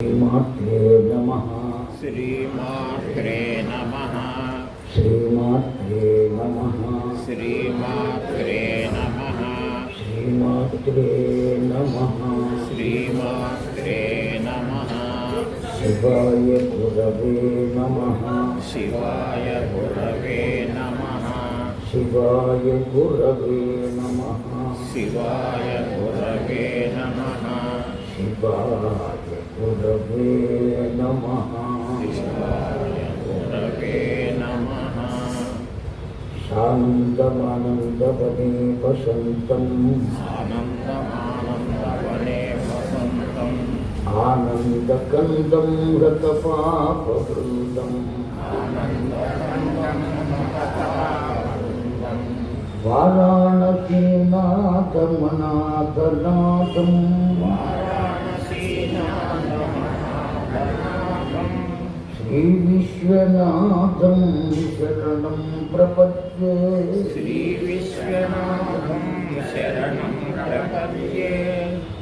श्रीमात्रे नमः। श्रीमात्रे नमः। श्रीमात्रे नमः। श्रीमात्रे नमः। श्रीमात्रे नमः। श्रीमात्रे नमः। शिवाय गुरवे नमः। शिवाय गुरवे नमः। शिवाय गुरवे नमः। शिवाय गुरवे नमः। शिवाय गुरवे नमः। शिवाय गुरवे नमः। शान्तमानन्दवने वसन्तम् आनन्दमानन्दवने वसन्तम् आनन्दकन्दं रतपापवृन्दम् वाराणसीनाथमनाथनाथम् श्रीविश्वनाथं शरणं प्रपद्ये। श्रीविश्वनाथं शरणं प्रपद्ये।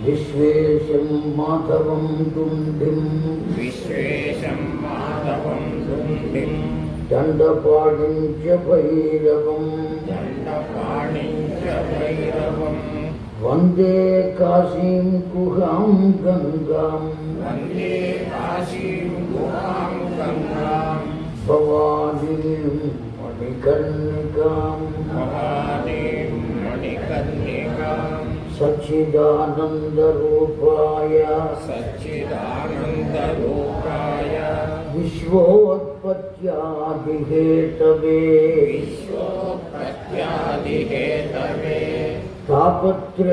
विश्वेशं माधवं तुण्डिं विश्वेशं माधवं तुण्डिं दण्डपाणिं च भैरवं दण्डपाणिं च भैरवं वन्दे काशीं गुहां गङ्गां वन्दे काशीं गुहां गङ्गां भवानीं मणिकर्णिकां भवानीं मणिकर्णिकां सच्चिदानन्दरूपाय सच्चिदानन्दरूपाय विश्वोत्पत्त्यादिहेतवे विश्वोत्पत्त्यादिहेतवे तापत्रयविनाशाय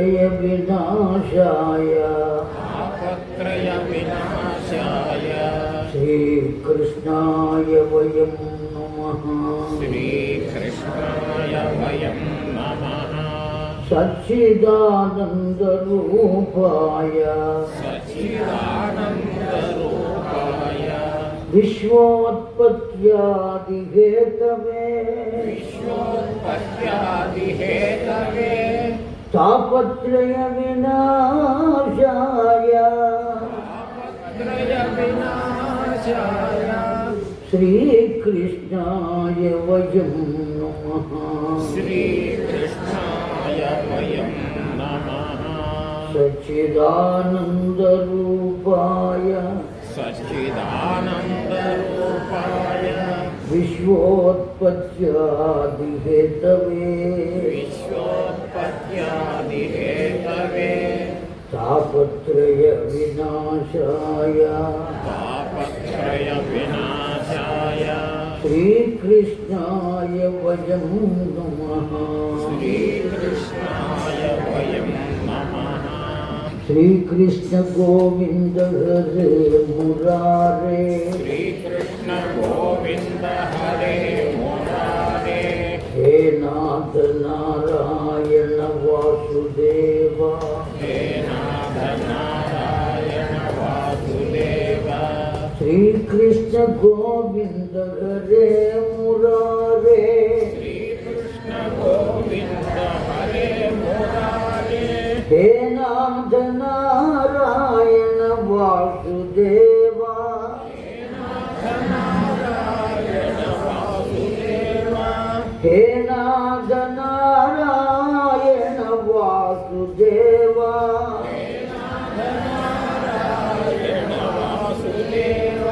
तापत्रयविनाशाय श्रीकृष्णाय वयं नमः। श्रीकृष्णाय वयं नमः। सच्चिदानन्दरूपाय सच्चिदानन्दरूपाय विश्वोत्पत्त्यादिहेतवे विश्वोत्पत्त्यादिहेतवे तापत्रयविनाशाय तापत्रयविनाशाय श्रीकृष्णाय वयं नमः। श्रीकृष्णाय वयं नमः। सच्चिदानन्दरूपाय सच्चिदानन्दरूपाय विश्वोत्पत्त्यादिहेतवे विश्वोत्पत्त्यादिहेतवे तापत्रयविनाशाय तापत्रयविनाशाय श्रीकृष्णाय वयं नमः। श्रीकृष्णाय वयं नमः। श्रीकृष्ण गोविन्द हरे मुरारे श्रीकृष्ण गोविन्द हरे मुरारे हे नाथ नारायण वासुदेव हे नाथ नारायण वासुदेव श्रीकृष्ण गोविन्द हरे मुरारे श्रीकृष्ण गोविन्द हरे मुरारे हे नाथ नारायण वासुदेव नारायण वासुदेव हे नाथ नारायण वासुदेव नारायण वासुदेव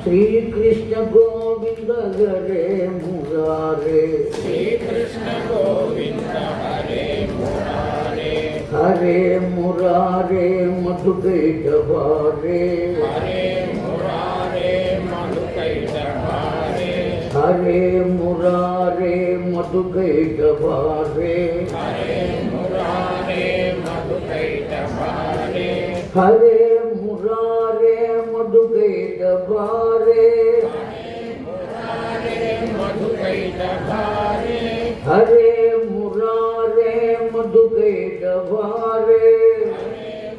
श्रीकृष्ण गोविन्द हरे मुरारे श्रीकृष्ण गोविन्द हरे मुरारे हरे मुरारे मधुकैटभारे हरे मुरारे मधुकैटभारे हरे मुरारे मधुकैटभारे हरे मुरारे मधुकैटभारे हरे मुरारे मधुकैटभारे मुरारे मधुकैटभारे हरे मुरारे मधुकैटभारे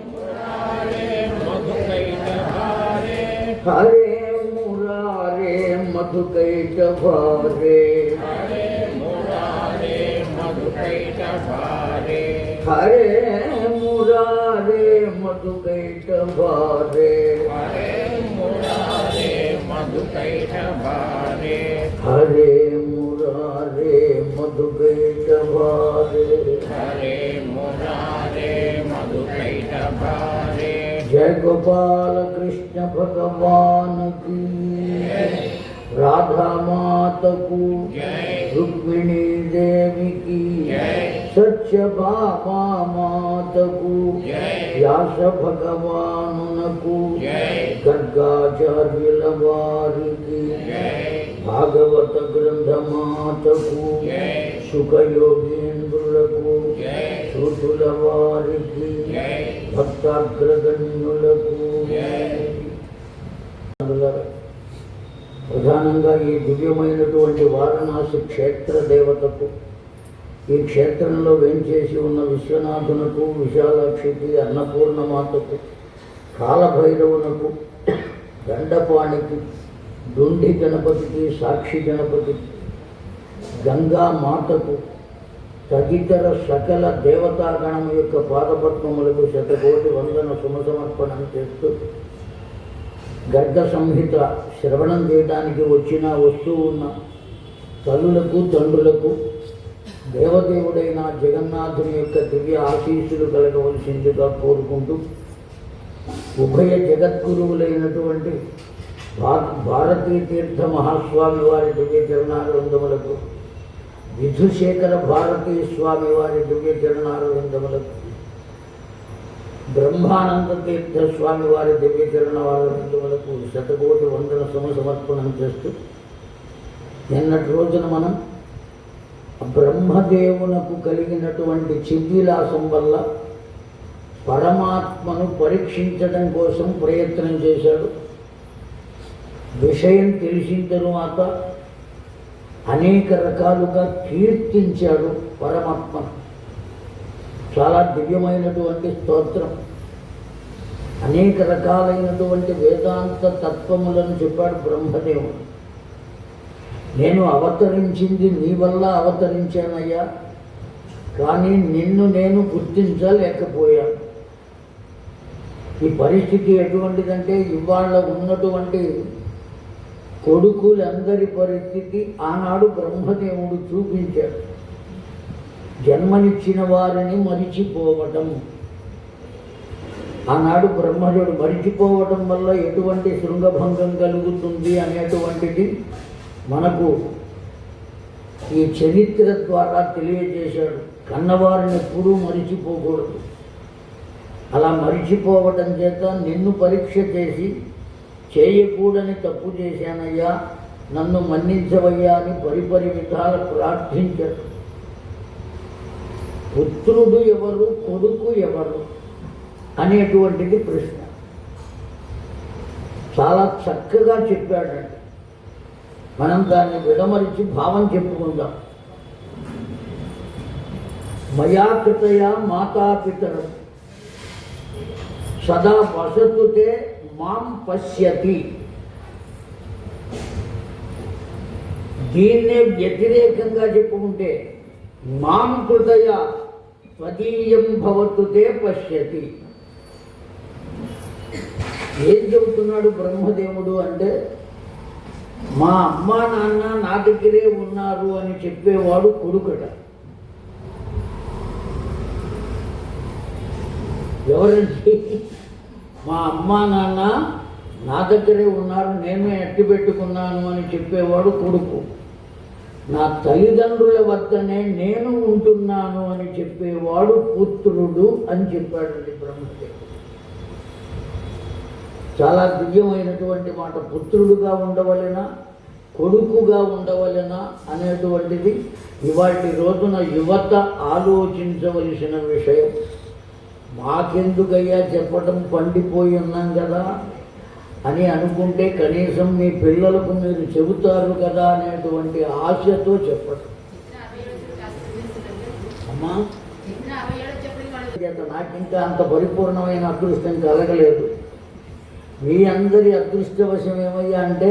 मुरारे मधुकैटभारे हरे मुरारे मधुकैटभारे हरे मुरारे मधुकैटभारे हरे मुरारे మధుకైటభారే హరే మురారే మధుకైటభారే హరే మురారే మధుకైటభారే హరే మురారే మధుకైటభారే జయ గోపాల కృష్ణ భగవాన్ की राधा माता को रुक्मिणी देवी की सत्य भामा माता को व्यास भगवान को गर्गाचार्य वारी की भागवत ग्रंथ माता को सुख योगेंद्र को श्रुतुल वारी की భక్తాగ్రగణ్యులకు ప్రధానంగా ఈ దివ్యమైనటువంటి వారణాసి క్షేత్ర దేవతకు, ఈ క్షేత్రంలో వేంచేసి ఉన్న విశ్వనాథునకు, విశాలాక్షికి, అన్నపూర్ణమాతకు, కాలభైరవునకు, దండపాణికి, దుండి గణపతికి, సాక్షి గణపతికి, గంగా మాతకు తదితర సకల దేవతాగణం యొక్క పాదపద్మములకు శతకోటి వందన సుమసమర్పణం చేస్తూ గర్గ సంహిత శ్రవణం చేయడానికి వస్తూ ఉన్న తల్లులకు, తండ్రులకు దేవదేవుడైన జగన్నాథుని యొక్క దివ్య ఆశీస్సులు కలగవలసిందిగా కోరుకుంటూ, ఉభయ జగద్గురువులైనటువంటి భారతీ తీర్థ మహాస్వామి వారి దివ్య చరణారవిందములకు, విధుశేఖర భారతీ స్వామి వారి దివ్య చరణారవిందములకు, బ్రహ్మానంద తీర్థ స్వామి వారి దివ్య చరణారవిందములకు శతకోటి వందన సమర్పణం చేస్తూ, నిన్నటి రోజున మనం బ్రహ్మదేవునకు కలిగినటువంటి చిద్విలాసం వల్ల పరమాత్మను పరీక్షించడం కోసం ప్రయత్నం చేశాడు. విషయం తెలిసిన తరువాత అనేక రకాలుగా కీర్తించాడు పరమాత్మ. చాలా దివ్యమైనటువంటి స్తోత్రం, అనేక రకాలైనటువంటి వేదాంత తత్వములను చెప్పాడు బ్రహ్మదేవుడు. నేను అవతరించింది నీ వల్ల అవతరించానయ్యా, కానీ నిన్ను నేను గుర్తించలేకపోయాను. ఈ పరిస్థితి ఎటువంటిదంటే, ఇవాళ ఉన్నటువంటి కొడుకులందరి పరిస్థితి ఆనాడు బ్రహ్మదేవుడు చూపించాడు. జన్మనిచ్చిన వారిని మరిచిపోవటం. ఆనాడు బ్రహ్మదేవుడు మరిచిపోవటం వల్ల ఎటువంటి శృంగభంగం కలుగుతుంది అనేటువంటిది మనకు ఈ చరిత్ర ద్వారా తెలియజేశాడు. కన్నవారిని ఎప్పుడూ మరిచిపోకూడదు. అలా మరిచిపోవటం చేత నిన్ను పరీక్ష చేసి చేయకూడని తప్పు చేశానయ్యా, నన్ను మన్నించవయ్యా అని పరిపరి విధాలు ప్రార్థించాడు. పుత్రుడు ఎవరు, కొడుకు ఎవరు అనేటువంటిది ప్రశ్న. చాలా చక్కగా చెప్పాడండి. మనం దాన్ని విడమరిచి భావం చెప్పుకుందాం. మయా కృతయా మాతాపితరం సదా వసతుతే మాం పశ్యతి. దీన్నే వ్యతిరేకంగా చెప్పుకుంటే మాం కృతయ త్వదీయం భవతుతే పశ్యతి. ఏం చెబుతున్నాడు బ్రహ్మదేవుడు అంటే, మా అమ్మా నాన్న నా దగ్గరే ఉన్నారు అని చెప్పేవాడు కొడుకట. ఎవరంటే మా అమ్మా నాన్న నా దగ్గరే ఉన్నారు, నేనే ఎట్టి పెట్టుకున్నాను అని చెప్పేవాడు కొడుకు. నా తల్లిదండ్రుల వద్దనే నేను ఉంటున్నాను అని చెప్పేవాడు పుత్రుడు అని చెప్పాడండి బ్రహ్మదేవుడు. చాలా దివ్యమైనటువంటి మాట. పుత్రుడుగా ఉండవలెనా, కొడుకుగా ఉండవలెనా అనేటువంటిది ఇవాటి రోజున యువత ఆలోచించవలసిన విషయం. మాకెందుకయ్యా చెప్పటం, పండిపోయి ఉన్నాం కదా అని అనుకుంటే కనీసం మీ పిల్లలకు మీరు చెబుతారు కదా అనేటువంటి ఆశతో చెప్పటం. అమ్మా నాకింకా అంత పరిపూర్ణమైన అదృష్టం కలగలేదు. మీ అందరి అదృష్టవశం ఏమయ్యా అంటే,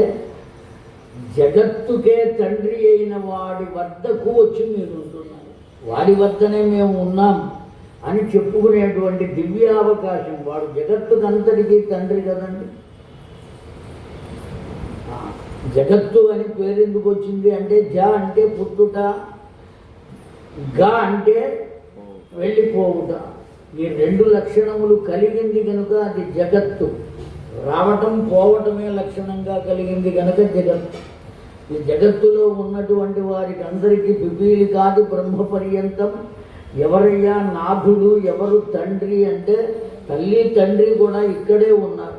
జగత్తుకే తండ్రి అయిన వాడి వద్దకు వచ్చి మీరు ఉంటున్నారు. వాడి వద్దనే మేము ఉన్నాం. అని చెప్పుకునేటువంటి దివ్యావకాశం. వాడు జగత్తుకంతటికీ తండ్రి కదండి. జగత్తు అని పేరు ఎందుకు వచ్చింది అంటే జ అంటే పుట్టుట, గ అంటే వెళ్ళిపోవుట. ఈ రెండు లక్షణములు కలిగింది కనుక అది జగత్తు. రావటం పోవటమే లక్షణంగా కలిగింది కనుక జగత్తు. ఈ జగత్తులో ఉన్నటువంటి వారికి అందరికీ పిపీలి కాదు బ్రహ్మ పర్యంతం. ఎవరయ్యా నాథుడు, ఎవరు తండ్రి అంటే తల్లి తండ్రి కూడా ఇక్కడే ఉన్నారు.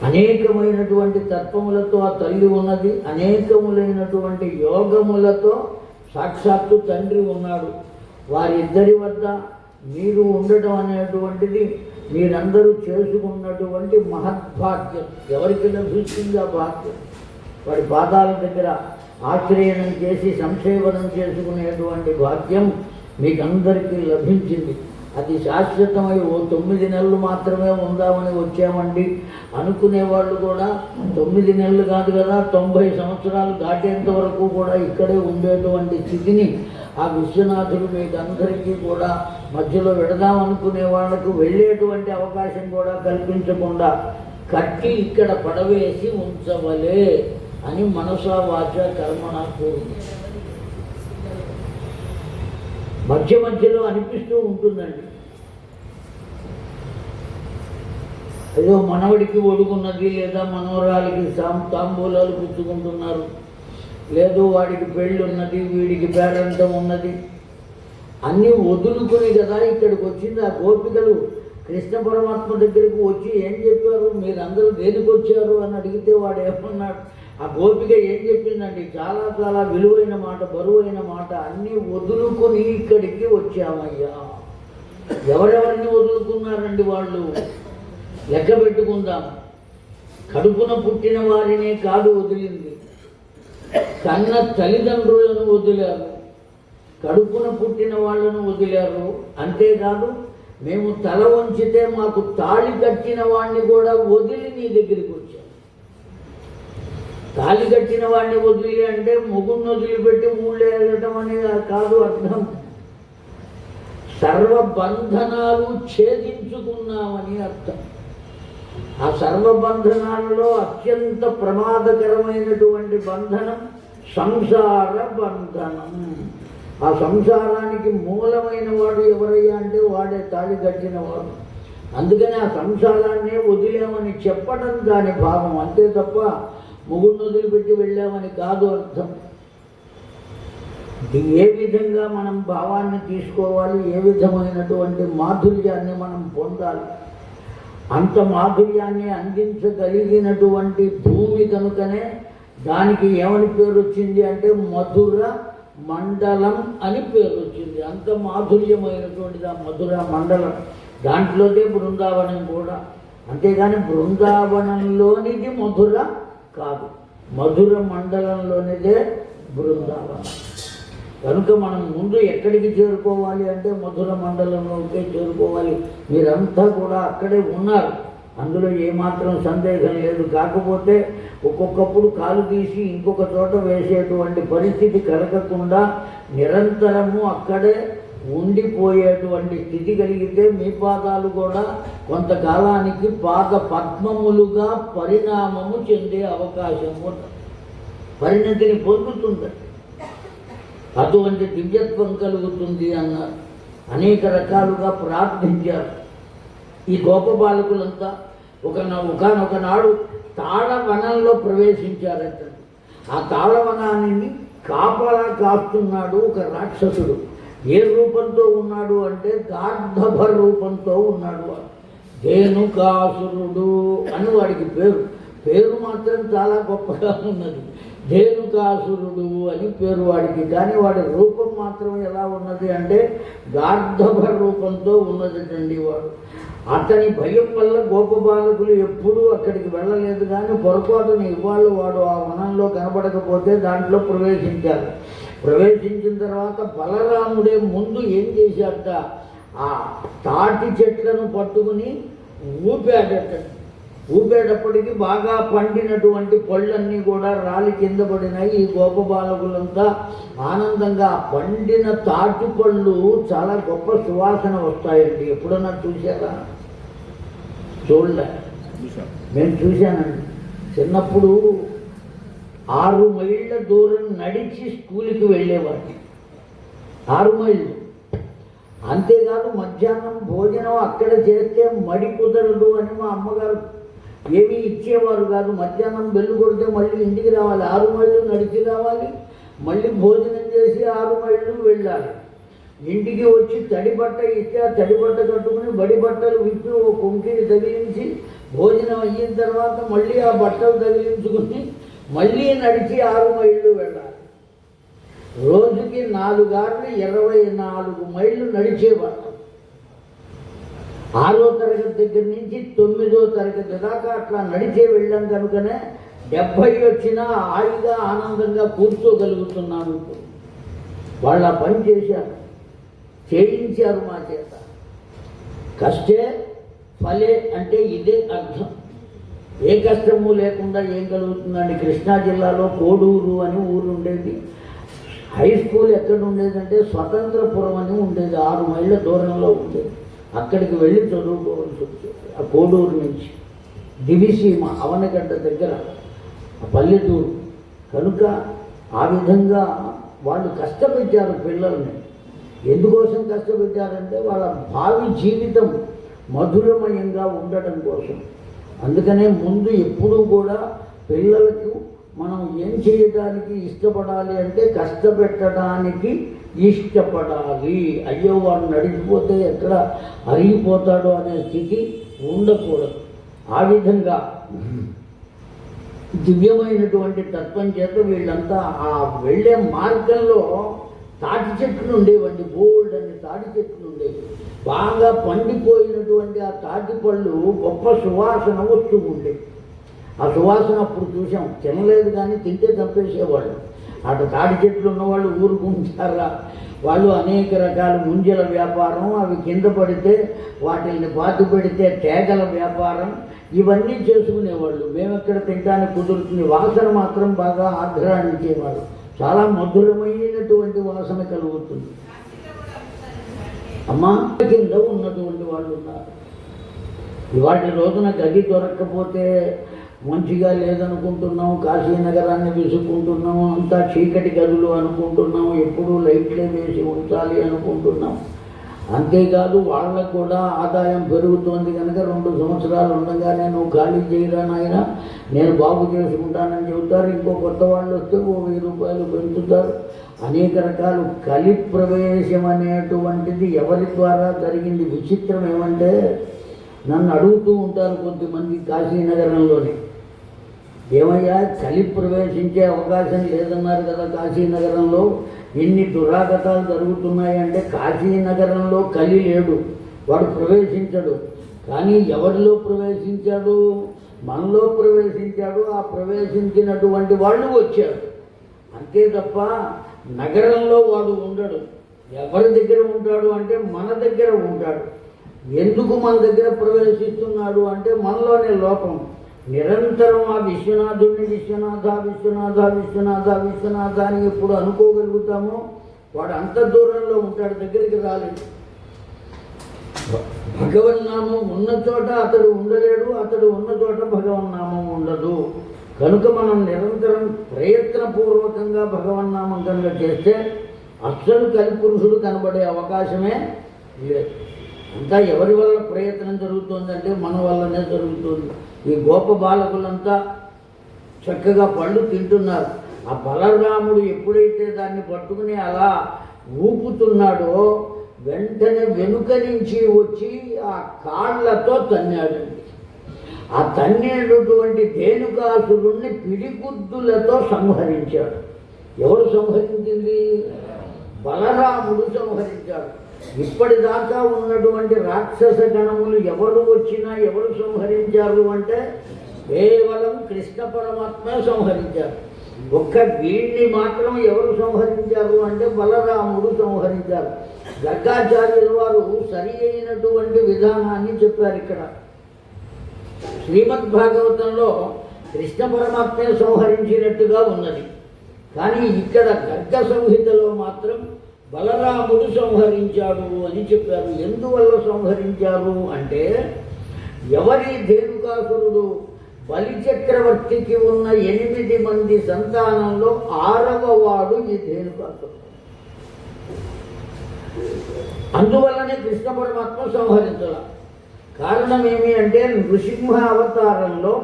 అనేకమైనటువంటి తత్వములతో ఆ తల్లి ఉన్నది, అనేకములైనటువంటి యోగములతో సాక్షాత్తు తండ్రి ఉన్నాడు. వారిద్దరి వద్ద మీరు ఉండటం అనేటువంటిది మీరందరూ చేసుకున్నటువంటి మహద్భాగ్యం. ఎవరికి లభిస్తుంది ఆ భాగ్యం? వాడి పాదాల దగ్గర ఆశ్రయణం చేసి సంసేవనం చేసుకునేటువంటి భాగ్యం మీకందరికీ లభించింది. అది శాశ్వతమై 9 నెలలు మాత్రమే ఉందామని వచ్చామండి అనుకునేవాళ్ళు కూడా 9 నెలలు కాదు కదా, 90 సంవత్సరాలు దాటేంత వరకు కూడా ఇక్కడే ఉండేటువంటి స్థితిని ఆ విశ్వనాథుడు మీకందరికీ కూడా మధ్యలో వెడదామనుకునే వాళ్లకు వెళ్ళేటువంటి అవకాశం కూడా కల్పించకుండా కట్టి ఇక్కడ పడవేసి ఉంచవలే అని మనసా వాచ కర్మణ కోరింది. మధ్య మధ్యలో అనిపిస్తూ ఉంటుందండి, ఏదో మనవడికి ఒడుగున్నది, లేదా మనవరాలికి తాంబూలాలు పుచ్చుకుంటున్నారు, లేదు వాడికి పెళ్ళి ఉన్నది, వీడికి పేరంటం ఉన్నది, అన్నీ వదులుకుని కదా ఇక్కడికి వచ్చింది. ఆ గోపికలు కృష్ణ పరమాత్మ దగ్గరికి వచ్చి ఏం చెప్పారు, మీరందరూ దేనికి వచ్చారు అని అడిగితే వాడు ఏమన్నాడు? ఆ గోపిక ఏం చెప్పిందండి? చాలా చాలా విలువైన మాట, బరువైన మాట. అన్నీ వదులుకొని ఇక్కడికి వచ్చామయ్యా. ఎవరెవరిని వదులుకున్నారండి వాళ్ళు? లెక్క పెట్టుకుందాం. కడుపున పుట్టిన వారినే కాదు వదిలింది, కన్న తల్లిదండ్రులను వదిలారు, కడుపున పుట్టిన వాళ్ళను వదిలారు. అంతేకాదు మేము తల వంచితే మాకు తాళి కట్టిన వాడిని కూడా వదిలి నీ దగ్గరికి వచ్చాం. తాళి కట్టిన వాడిని వదిలి అంటే మొగుడిని వదిలిపెట్టి ఊళ్ళో వెళ్ళటం అనేది కాదు అర్థం. సర్వబంధనాలు ఛేదించుకున్నామని అర్థం. ఆ సర్వబంధనాలలో అత్యంత ప్రమాదకరమైనటువంటి బంధనం సంసార బంధనం. ఆ సంసారానికి మూలమైన వాడు ఎవరయ్యా అంటే వాడే తాళి కట్టిన వాడు. అందుకని ఆ సంసారాన్నే వదిలేమని చెప్పడం దాని భావం, అంతే తప్ప మొగుడిని వదిలిపెట్టి వెళ్ళామని కాదు అర్థం. ఏ విధంగా మనం భావాన్ని తీసుకోవాలి, ఏ విధమైనటువంటి మాధుర్యాన్ని మనం పొందాలి, అంత మాధుర్యాన్ని అందించగలిగినటువంటి భూమి కనుకనే దానికి ఏమని పేరు వచ్చింది అంటే మధుర మండలం అని పేరు వచ్చింది. అంత మాధుర్యమైనటువంటిది ఆ మధుర మండలం. దాంట్లోనే బృందావనం కూడా. అంతేగాని బృందావనంలోనిది మధుర కాదు, మధుర మండలంలోనిదే బృందావనం. కనుక మనం ముందు ఎక్కడికి చేరుకోవాలి అంటే మధుర మండలంలోకే చేరుకోవాలి. మీరంతా కూడా అక్కడే ఉన్నారు, అందులో ఏమాత్రం సందేహం లేదు. కాకపోతే ఒక్కొక్కప్పుడు కాలు తీసి ఇంకొక చోట వేసేటువంటి పరిస్థితి కలగకుండా నిరంతరము అక్కడే ఉండిపోయేటువంటి స్థితి కలిగితే మీ పాదాలు కూడా కొంతకాలానికి పాద పద్మములుగా పరిణామము చెందే అవకాశము, పరిణతిని పొందుతుంది. అటువంటి దివ్యత్వం కలుగుతుంది అన్నారు. అనేక రకాలుగా ప్రార్థించారు ఈ గోప బాలకులంతా. ఒకనొకనాడు తాళవనంలో ప్రవేశించారంట. ఆ తాళవనాన్ని కాపలా కాస్తున్నాడు ఒక రాక్షసుడు. ఏ రూపంతో ఉన్నాడు అంటే గార్ధభ రూపంతో ఉన్నాడు. వాడు ధేనుకాసురుడు అని వాడికి పేరు మాత్రం చాలా గొప్పగా ఉన్నది. ధేనుకాసురుడు అని పేరు వాడికి. కానీ వాడి రూపం మాత్రం ఎలా ఉన్నది అంటే గార్ధభ రూపంతో ఉన్నదండి వాడు. అతని భయం వల్ల గోపబాలకులు ఎప్పుడూ అక్కడికి వెళ్ళలేదు. కానీ పొరపాటున ఇవాళ వాడు ఆ వనంలో కనబడకపోతే దాంట్లో ప్రవేశించారు. ప్రవేశించిన తర్వాత బలరాముడే ముందు ఏం చేశాట, ఆ తాటి చెట్లను పట్టుకుని ఊపాడట. ఊపేటప్పటికి బాగా పండినటువంటి పళ్ళన్నీ కూడా రాలి కింద పడినాయి. ఈ గోపబాలకులంతా ఆనందంగా పండిన తాటి పళ్ళు చాలా గొప్ప సువాసన వస్తాయండి. ఎప్పుడన్నా చూసారా? చూడలే, నేను చూశానండి. చిన్నప్పుడు 6 మైళ్ళ దూరం నడిచి స్కూల్కి వెళ్ళేవాడిని. 6 మైళ్ళు. అంతేకాదు మధ్యాహ్నం భోజనం అక్కడ చేస్తే మడి కుదరదు అని మా అమ్మగారు ఏమీ ఇచ్చేవారు కాదు. మధ్యాహ్నం బెల్లు కొడితే మళ్ళీ ఇంటికి రావాలి, 6 మైళ్ళు నడిచి రావాలి, మళ్ళీ భోజనం చేసి 6 మైళ్ళు వెళ్ళాలి. ఇంటికి వచ్చి తడి బట్ట ఇస్తే ఆ తడి బట్ట కట్టుకుని బడి బట్టలు విప్పి ఓ కొంకిని తగిలించి భోజనం అయిన తర్వాత మళ్ళీ ఆ బట్టలు తగిలించుకుని మళ్ళీ నడిచి 6 మైళ్ళు వెళ్ళాలి. రోజుకి 4 గార్లు 24 మైళ్ళు నడిచేవాళ్ళం. 6వ తరగతి దగ్గర నుంచి 9వ తరగతి దాకా అట్లా నడిచే వెళ్ళాం కనుకనే 70 వచ్చినా హాయిగా ఆనందంగా కూర్చోగలుగుతున్నాను. వాళ్ళు ఆ పని చేశారు, చేయించారు మా చేత. కష్టే ఫలే అంటే ఇదే అర్థం. ఏ కష్టము లేకుండా ఏం కలుగుతుందండి? కృష్ణా జిల్లాలో కోడూరు అని ఊరు ఉండేది. హై స్కూల్ ఎక్కడ ఉండేదంటే స్వతంత్రపురం అని ఉండేది, 6 మైళ్ళ దూరంలో ఉండేది. అక్కడికి వెళ్ళి చదువుకోవాల్సి వచ్చేది. ఆ కోడూరు నుంచి దివిసీమ అవనగడ్డ దగ్గర ఆ పల్లెటూరు కనుక ఆ విధంగా వాళ్ళు కష్టపెట్టారు పిల్లల్ని. ఎందుకోసం కష్టపెట్టారంటే వాళ్ళ భావి జీవితం మధురమయంగా ఉండటం కోసం. అందుకనే ముందు ఎప్పుడూ కూడా పిల్లలకు మనం ఏం చేయడానికి ఇష్టపడాలి అంటే కష్టపెట్టడానికి ఇష్టపడాలి. అయ్యో వాడు నడిచిపోతే ఎక్కడ అరిగిపోతాడో అనే స్థితి ఉండకూడదు. ఆ విధంగా దివ్యమైనటువంటి తత్వం చేత వీళ్ళంతా ఆ వెళ్ళే మార్గంలో తాటి చెట్లు ఉండేవండి, బోల్డ్ అని తాటి చెట్లు ఉండేవి. బాగా పండిపోయినటువంటి ఆ తాటి పళ్ళు గొప్ప సువాసన వస్తూ ఉండేవి. ఆ సువాసన అప్పుడు చూసాం, తినలేదు కానీ తింటే చంపేసేవాళ్ళు. అటు తాటి చెట్లు ఉన్నవాళ్ళు ఊరుకుంటారా? వాళ్ళు అనేక రకాల ముంజల వ్యాపారం, అవి కింద పడితే వాటిని పాతి పెడితే తేగల వ్యాపారం, ఇవన్నీ చేసుకునేవాళ్ళు. మేమెక్కడ తినడానికి కుదురుతుంది. వాసన మాత్రం బాగా ఆగ్రహించేవాళ్ళు. చాలా మధురమైనటువంటి వాసన కలుగుతుంది. అమ్మా కింద ఉన్నటువంటి వాళ్ళు ఉన్నారు. ఇవాటి రోజున గది దొరక్కపోతే మంచిగా లేదనుకుంటున్నాం, కాశీనగరాన్ని విసుక్కుంటున్నాం, అంతా చీకటి గదులు అనుకుంటున్నాం, ఎప్పుడూ లైట్లే వేసి ఉంచాలి అనుకుంటున్నాం. అంతేకాదు వాళ్ళకు కూడా ఆదాయం పెరుగుతోంది కనుక 2 సంవత్సరాలు ఉండగానే నువ్వు ఖాళీ చేయరా నాయన, నేను బాగు చేసుకుంటానని చెబుతారు. ఇంకో కొత్త వాళ్ళు వస్తే ఓ 1000 రూపాయలు పెంచుతారు. అనేక రకాలు కలి ప్రవేశం అనేటువంటిది ఎవరి ద్వారా జరిగింది. విచిత్రం ఏమంటే నన్ను అడుగుతూ ఉంటారు కొంతమంది కాశీనగరంలోనే, ఏమయ్యా కలి ప్రవేశించే అవకాశం లేదన్నారు కదా కాశీనగరంలో, ఎన్ని దురాగతాలు జరుగుతున్నాయంటే కాశీనగరంలో కలి లేడు, వాడు ప్రవేశించడు. కానీ ఎవరిలో ప్రవేశించాడు? మనలో ప్రవేశించాడు. ఆ ప్రవేశించినటువంటి వాళ్ళు వచ్చారు అంతే తప్ప నగరంలో వాడు ఉండడు. ఎవరి దగ్గర ఉంటాడు అంటే మన దగ్గర ఉంటాడు. ఎందుకు మన దగ్గర ప్రవేశిస్తున్నాడు అంటే మనలోనే లోపం. నిరంతరం ఆ విశ్వనాథుడిని విశ్వనాథ విశ్వనాథ విశ్వనాథ విశ్వనాథ అని ఎప్పుడు అనుకోగలుగుతామో వాడు అంత దూరంలో ఉంటాడు, దగ్గరికి రాలేడు. భగవన్నామం ఉన్న చోట అతడు ఉండలేడు, అతడు ఉన్న చోట భగవన్నామం ఉండదు. కనుక మనం నిరంతరం ప్రయత్నపూర్వకంగా భగవన్నామం కనుక చేస్తే అస్సలు కలిపురుషుడు కనబడే అవకాశమే లేదు. అంతా ఎవరి వల్ల ప్రయత్నం జరుగుతుందంటే మన వల్లనే జరుగుతుంది. ఈ గోప బాలకులంతా చక్కగా పళ్ళు తింటున్నారు. ఆ బలరాముడు ఎప్పుడైతే దాన్ని పట్టుకుని అలా ఊపుతున్నాడో వెంటనే వెనుక నుంచి వచ్చి ఆ కాళ్ళతో తన్నాడండి. ఆ తన్నేటటువంటి ధేనుకాసురుణ్ణి పిడిగుద్దులతో సంహరించాడు. ఎవరు సంహరించింది? బలరాముడు సంహరించాడు. ఇప్పటిదాకా ఉన్నటువంటి రాక్షస గణములు ఎవరు వచ్చినా ఎవరు సంహరించారు అంటే కేవలం కృష్ణ పరమాత్మ సంహరించారు. ఒక్క వీడిని మాత్రం ఎవరు సంహరించారు అంటే బలరాముడు సంహరించారు. గర్గాచార్యుల వారు సరి అయినటువంటి విధానాన్ని చెప్పారు. ఇక్కడ శ్రీమద్ భాగవతంలో కృష్ణ పరమాత్మే సంహరించినట్టుగా ఉన్నది. కానీ ఇక్కడ గర్గ సంహితలో మాత్రం బలరాముడు సంహరించాడు అని చెప్పారు. ఎందువల్ల సంహరించారు అంటే, ఎవరి ధేనుకాసురుడు బలిచక్రవర్తికి ఉన్న 8 మంది సంతానంలో 6వ వాడు ఈ ధేనుకాసురుడు. అందువల్లనే కృష్ణ పరమాత్మ సంహరించాల. కారణం ఏమి అంటే, నృసింహ అవతారంలో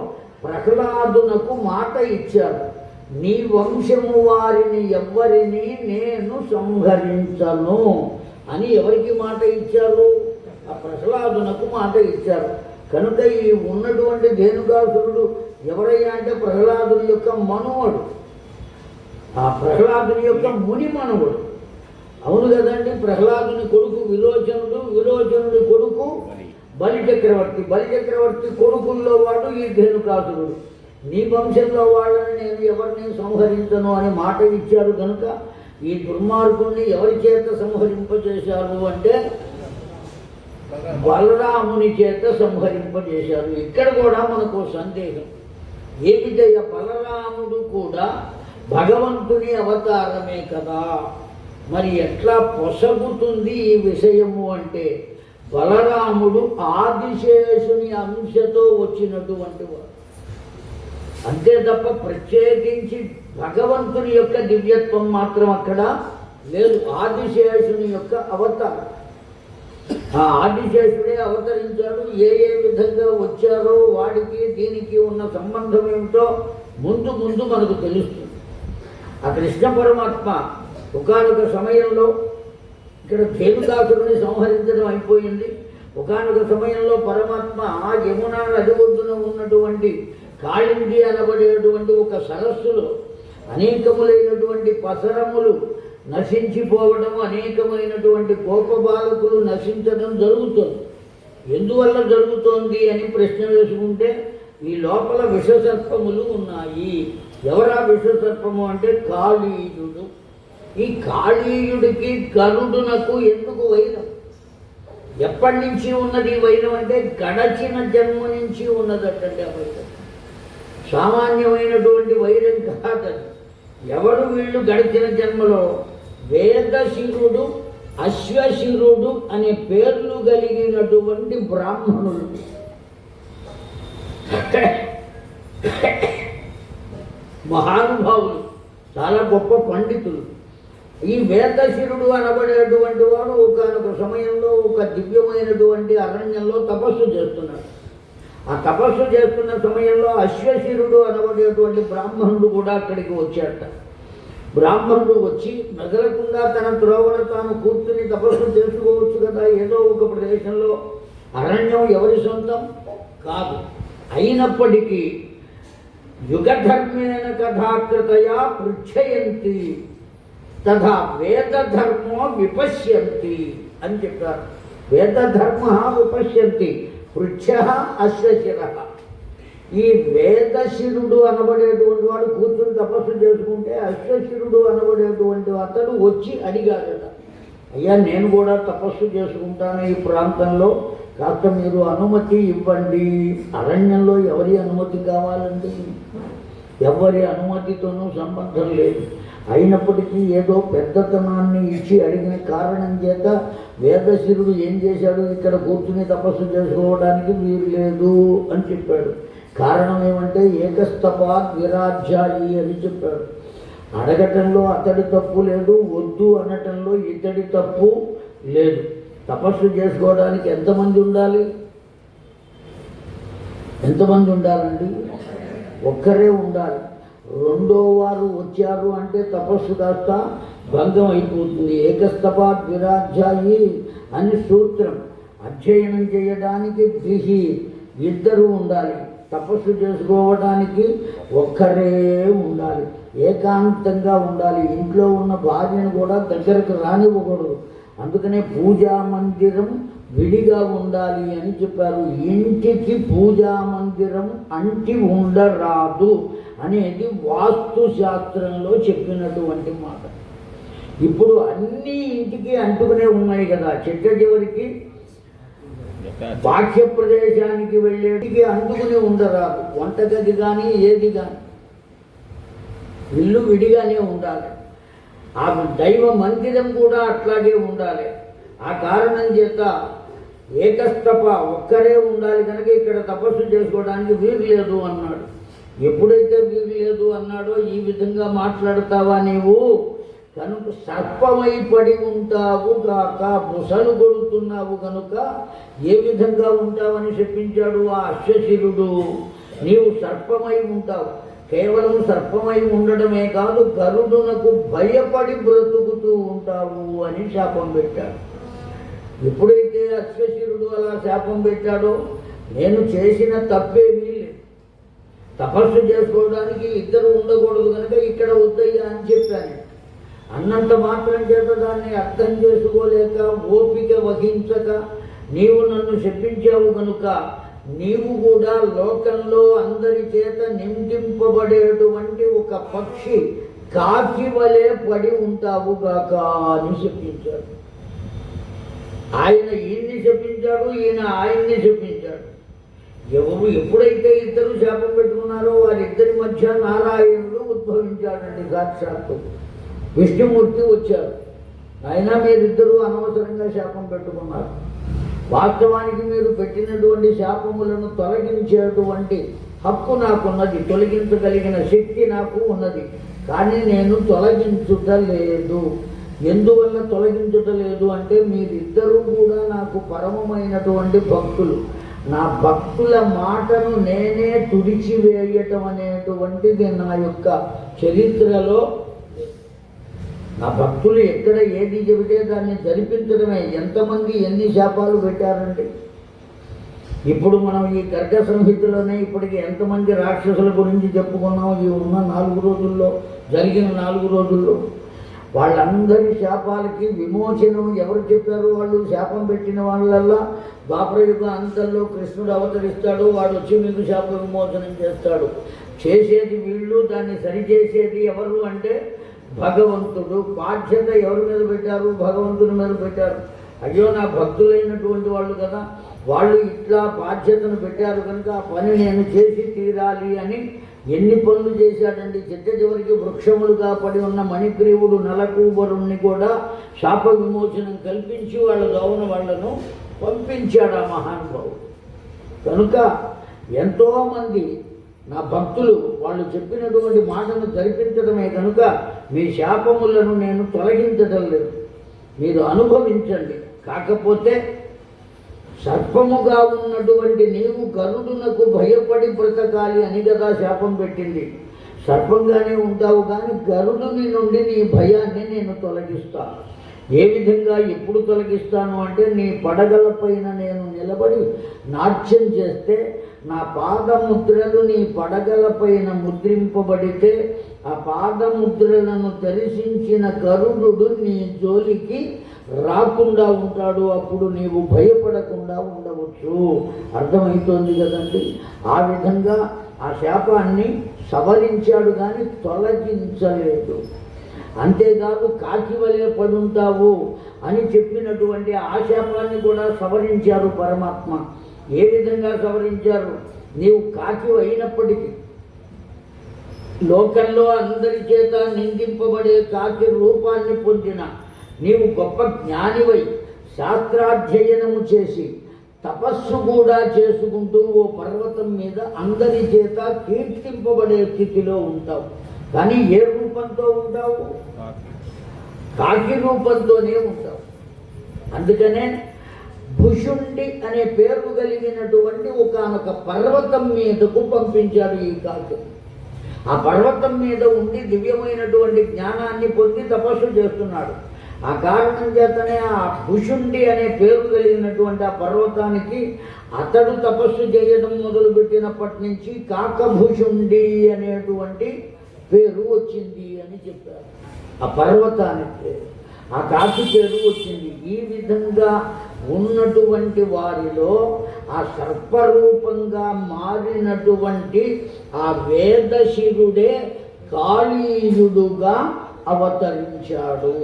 ప్రహ్లాదునకు మాట ఇచ్చారు, నీ వంశము వారిని ఎవ్వరిని నేను సంహరించను అని. ఎవరికి మాట ఇచ్చారు? ఆ ప్రహ్లాదునకు మాట ఇచ్చారు. కనుక ఈ ఉన్నటువంటి ధేనుకాసురుడు ఎవరయ్యా అంటే ప్రహ్లాదుని యొక్క మనువడు, ఆ ప్రహ్లాదుని యొక్క ముని మనువుడు. అవును కదండి. ప్రహ్లాదుని కొడుకు విలోచనుడు, విలోచనుడి కొడుకు బలిచక్రవర్తి, బలిచక్రవర్తి కొడుకుల్లో వాడు ఈ ధేనుకాసురుడు. నీ వంశంలో వాళ్ళని నేను ఎవరిని సంహరించను అని మాట ఇచ్చారు. కనుక ఈ దుర్మార్గుణ్ణి ఎవరి చేత సంహరింపజేశారు అంటే బలరాముని చేత సంహరింపజేశారు. ఇక్కడ కూడా మనకు సందేహం ఏమిటయ్యా, బలరాముడు కూడా భగవంతుని అవతారమే కదా, మరి ఎట్లా పొసగుతుంది ఈ విషయము అంటే, బలరాముడు ఆదిశేషుని అంశతో వచ్చినటువంటి వాడు, అంతే తప్ప ప్రత్యేకించి భగవంతుని యొక్క దివ్యత్వం మాత్రం అక్కడ లేదు. ఆదిశేషుని యొక్క అవతారం. ఆ ఆదిశేషుడే అవతరించాడు. ఏ విధంగా వచ్చారో వాడికి దీనికి ఉన్న సంబంధం ఏమిటో ముందు ముందు మనకు తెలుస్తుంది. ఆ కృష్ణ పరమాత్మ ఒకానొక సమయంలో ఇక్కడ ధేనుకాసురుని సంహరించడం అయిపోయింది. ఒకానొక సమయంలో పరమాత్మ ఆ యమునా నది ఒడ్డున ఉన్నటువంటి కాళింది అనబడేటువంటి ఒక సరస్సులో అనేకములైనటువంటి పసరములు నశించిపోవడం, అనేకమైనటువంటి గోపబాలకులు నశించడం జరుగుతుంది. ఎందువల్ల జరుగుతోంది అని ప్రశ్న వేసుకుంటే, ఈ లోపల విషసర్పములు ఉన్నాయి. ఎవరా విషసర్పము అంటే కాళీయుడు. ఈ కాళీయుడికి గరుడునకు ఎందుకు వైరం? ఎప్పటి నుంచి ఉన్నది వైరం అంటే గడచిన జన్మ నుంచి ఉన్నదటండి. ఆ వైరం సామాన్యమైనటువంటి వైరం కాదని. ఎవరు వీళ్ళు? గడిచిన జన్మలో వేదశిరుడు, అశ్వశిరుడు అనే పేర్లు కలిగినటువంటి బ్రాహ్మణులు, మహానుభావులు, చాలా గొప్ప పండితులు. ఈ వేదశిరుడు అనబడేటువంటి వాడు ఒకనొక సమయంలో ఒక దివ్యమైనటువంటి అరణ్యంలో తపస్సు చేస్తున్నాడు. ఆ తపస్సు చేస్తున్న సమయంలో అశ్వశిరుడు అనబడేటువంటి బ్రాహ్మణుడు కూడా అక్కడికి వచ్చాట. బ్రాహ్మణుడు వచ్చి మెదలకుండా తన త్రోవన తాను కూర్చుని తపస్సు చేసుకోవచ్చు కదా ఏదో ఒక ప్రదేశంలో. అరణ్యం ఎవరి సొంతం కాదు. అయినప్పటికీ యుగధర్మేణ కథాకృతయా పృచ్ఛయంతి తథా వేదధర్మో విపశ్యంతి అని చెప్పారు. వేదధర్మ విపశ్యంతి పృచ్ఛ అశ్వశిర. ఈ వేదశిరుడు అనబడేటువంటి వాడు కూర్చుని తపస్సు చేసుకుంటే అశ్వశిరుడు అనబడేటువంటి అతడు వచ్చి అడిగాడట, అయ్యా నేను కూడా తపస్సు చేసుకుంటాను ఈ ప్రాంతంలో, కాస్త మీరు అనుమతి ఇవ్వండి. అరణ్యంలో ఎవరి అనుమతి కావాలండి? ఎవరి అనుమతితోనూ సంబంధం లేదు. అయినప్పటికీ ఏదో పెద్దతనాన్ని ఇచ్చి అడిగిన కారణం చేత వేదశిరుడు ఏం చేశాడు, ఇక్కడ కూర్చుని తపస్సు చేసుకోవడానికి వీలు లేదు అని చెప్పాడు. కారణం ఏమంటే ఏకస్తపాత్ విరాజ్యాయి అని చెప్పాడు. అడగటంలో అతడి తప్పు లేదు, వద్దు అనటంలో ఇతడి తప్పు లేదు. తపస్సు చేసుకోవడానికి ఎంతమంది ఉండాలి? ఎంతమంది ఉండాలండి? ఒక్కరే ఉండాలి. రెండో వారు వచ్చారు అంటే తపస్సు కాస్త భంగం అయిపోతుంది. ఏకస్తపాత్ విరాజ్యాయి అని సూత్రం. అధ్యయనం చేయడానికి ద్విహి, ఇద్దరు ఉండాలి. తపస్సు చేసుకోవడానికి ఒక్కరే ఉండాలి. ఏకాంతంగా ఉండాలి. ఇంట్లో ఉన్న భార్యను కూడా దగ్గరకు రానివ్వకూడదు. అందుకనే పూజా మందిరం విడిగా ఉండాలి అని చెప్పారు. ఇంటికి పూజా మందిరం అంటి ఉండరాదు అనేది వాస్తు శాస్త్రంలో చెప్పినటువంటి మాట. ఇప్పుడు అన్నీ ఇంటికి అంటుకునే ఉన్నాయి కదా. చిట్ట చివరికి బాహ్య ప్రదేశానికి వెళ్ళేటికి అందుకుని ఉండరాదు. వంటగది కానీ ఏది కానీ ఇల్లు విడిగానే ఉండాలి. ఆ దైవ మందిరం కూడా అట్లాగే ఉండాలి. ఆ కారణం చేత ఏకస్తప ఒక్కరే ఉండాలి కనుక ఇక్కడ తపస్సు చేసుకోవడానికి వీలు లేదు అన్నాడు. ఎప్పుడైతే వీలు లేదు అన్నాడో ఈ విధంగా మాట్లాడతావా నీవు, కనుక సర్పమై పడి ఉంటావు కాక బుసలు కొడుతున్నావు కనుక ఏ విధంగా ఉంటావని చెప్పించాడు ఆ అశ్వశిరుడు. నీవు సర్పమై ఉంటావు, కేవలం సర్పమై ఉండడమే కాదు గరుడునకు భయపడి బ్రతుకుతూ ఉంటావు అని శాపం పెట్టాడు. ఎప్పుడైతే అశ్వశిరుడు అలా శాపం పెట్టాడో నేను చేసిన తప్పేమీ లేదు, తపస్సు చేసుకోవడానికి ఇద్దరు ఉండకూడదు కనుక ఇక్కడ వద్దయ్యా అని చెప్పాను. అన్నంత మాత్రం చేత దాన్ని అర్థం చేసుకోలేక ఓపిక వహించక నీవు నన్ను శపించావు కనుక నీవు కూడా లోకంలో అందరి చేత నిందింపబడేటువంటి ఒక పక్షి కాకి వలె పడి ఉంటావు గాక అని చెప్పించాడు. ఆయన ఈయన్ని చెప్పించాడు, ఈయన ఆయన్ని చెప్పించాడు. ఎప్పుడైతే ఇద్దరు శాపం పెట్టుకున్నారో వారిద్దరి మధ్య నారాయణుడు ఉద్భవించాడండి. సాక్షాత్తు విష్ణుమూర్తి వచ్చారు. అయినా మీరిద్దరూ అనవసరంగా శాపం పెట్టుకున్నారు. వాస్తవానికి మీరు పెట్టినటువంటి శాపములను తొలగించేటువంటి హక్కు నాకున్నది, తొలగించగలిగిన శక్తి నాకు ఉన్నది. కానీ నేను తొలగించుటలేదు. ఎందువల్ల తొలగించుటలేదు అంటే మీరిద్దరూ కూడా నాకు పరమమైనటువంటి భక్తులు. నా భక్తుల మాటను నేనే తుడిచివేయటం అనేటువంటిది నా యొక్క చరిత్రలో. నా భక్తులు ఎక్కడ ఏది చెబితే దాన్ని జరిపించడమే. ఎంతమంది ఎన్ని శాపాలు పెట్టారండి. ఇప్పుడు మనం ఈ గర్గ సంహితలోనే ఇప్పటికి ఎంతమంది రాక్షసుల గురించి చెప్పుకున్నాం. ఈ ఉన్న 4 రోజుల్లో, జరిగిన 4 రోజుల్లో వాళ్ళందరి శాపాలకి విమోచనం ఎవరు చెప్పారు? వాళ్ళు శాపం పెట్టిన వాళ్ళల్లా ద్వాపరయుగ అంతంలో కృష్ణుడు అవతరిస్తాడు, వాడు వచ్చి మీకు శాప విమోచనం చేస్తాడు. చేసేది వీళ్ళు, దాన్ని సరిచేసేది ఎవరు అంటే భగవంతుడు. బాధ్యత ఎవరి మీద పెట్టారు? భగవంతుని మీద పెట్టారు. అయ్యో నా భక్తులైనటువంటి వాళ్ళు కదా, వాళ్ళు ఇట్లా బాధ్యతను పెట్టారు కనుక ఆ పని నేను చేసి తీరాలి అని ఎన్ని పనులు చేశాడండి. చివరికి వృక్షములుగా పడి ఉన్న మణిగ్రీవుడు నలకూబరుణ్ణి కూడా శాప విమోచనం కల్పించి వాళ్ళ గౌన వాళ్లను పంపించాడు ఆ మహానుభావుడు. కనుక ఎంతోమంది నా భక్తులు వాళ్ళు చెప్పినటువంటి మాటను జరిపించడమే కనుక మీ శాపములను నేను తొలగించడం లేదు, మీరు అనుభవించండి. కాకపోతే సర్పముగా ఉన్నటువంటి నీవు గరుడునకు భయపడి బ్రతకాలి అని కదా శాపం పెట్టింది. సర్పంగానే ఉంటావు కానీ గరుడుని నుండి నీ భయాన్ని నేను తొలగిస్తాను. ఏ విధంగా ఎప్పుడు తొలగిస్తాను అంటే నీ పడగలపైన నేను నిలబడి నాట్యం చేస్తే నా పాదముద్రలు నీ పడగలపైన ముద్రింపబడితే ఆ పాదముద్రలను దర్శించిన గరుడు నీ జోలికి రాకుండా ఉంటాడు. అప్పుడు నీవు భయపడకుండా ఉండవచ్చు. అర్థమవుతోంది కదండి. ఆ విధంగా ఆ శాపాన్ని సవరించాడు కానీ తొలగించలేదు. అంతేకాదు కాకి వలె పడుంటావు అని చెప్పినటువంటి ఆ శాపాన్ని కూడా సవరించారు పరమాత్మ. ఏ విధంగా సవరించారు? నీవు కాకి అయినప్పటికీ లోకంలో అందరి చేత నిందింపబడే కాకి రూపాన్ని పొందిన నీవు గొప్ప జ్ఞానివై శాస్త్రాధ్యయనము చేసి తపస్సు కూడా చేసుకుంటూ ఓ పర్వతం మీద అందరి చేత కీర్తింపబడే స్థితిలో ఉంటావు. కానీ ఏ రూపంతో ఉంటావు? కాకి రూపంతోనే ఉంటావు. అందుకనే భుషుండి అనే పేరు కలిగినటువంటి ఒకానొక పర్వతం మీదకు పంపించాడు ఈ కాకి. ఆ పర్వతం మీద ఉండి దివ్యమైనటువంటి జ్ఞానాన్ని పొంది తపస్సు చేస్తున్నాడు. ఆ కారణం చేతనే ఆ భుషుండి అనే పేరు కలిగినటువంటి ఆ పర్వతానికి అతడు తపస్సు చేయడం మొదలుపెట్టినప్పటి నుంచి కాకభుషుండి అనేటువంటి పేరు వచ్చింది అని చెప్పారు. ఆ పర్వతానికి ఆ కాకి పేరు వచ్చింది. ఈ విధంగా ఉన్నటువంటి వారిలో ఆ సర్పరూపంగా మారినటువంటి ఆ వేదశిరుడే కాళీయుడుగా అవతరించాడు.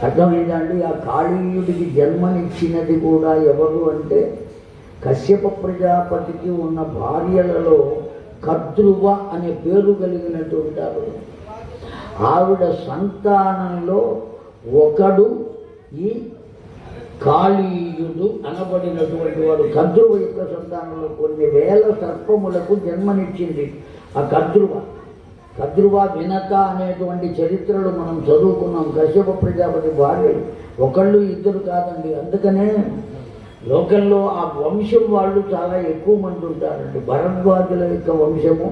అర్థమైందండి. ఆ కాళీయుడికి జన్మనిచ్చినది కూడా ఎవరు అంటే కశ్యప ప్రజాపతికి ఉన్న భార్యలలో కద్రువ అనే పేరు కలిగినటువంటి ఆవిడ సంతానంలో ఒకడు ఈ కాళీయుడు అనబడినటువంటి వాడు. కద్రువ యొక్క సంతానంలో కొన్ని వేల సర్పములకు జన్మనిచ్చింది ఆ కద్రువ వినత అనేటువంటి చరిత్రలు మనం చదువుకున్నాం. కశ్యప ప్రజాపతి భార్యలు ఒకళ్ళు ఇద్దరు కాదండి. అందుకనే లోకంలో ఆ వంశం వాళ్ళు చాలా ఎక్కువ మంది ఉంటారండి. భరద్వాజుల యొక్క వంశము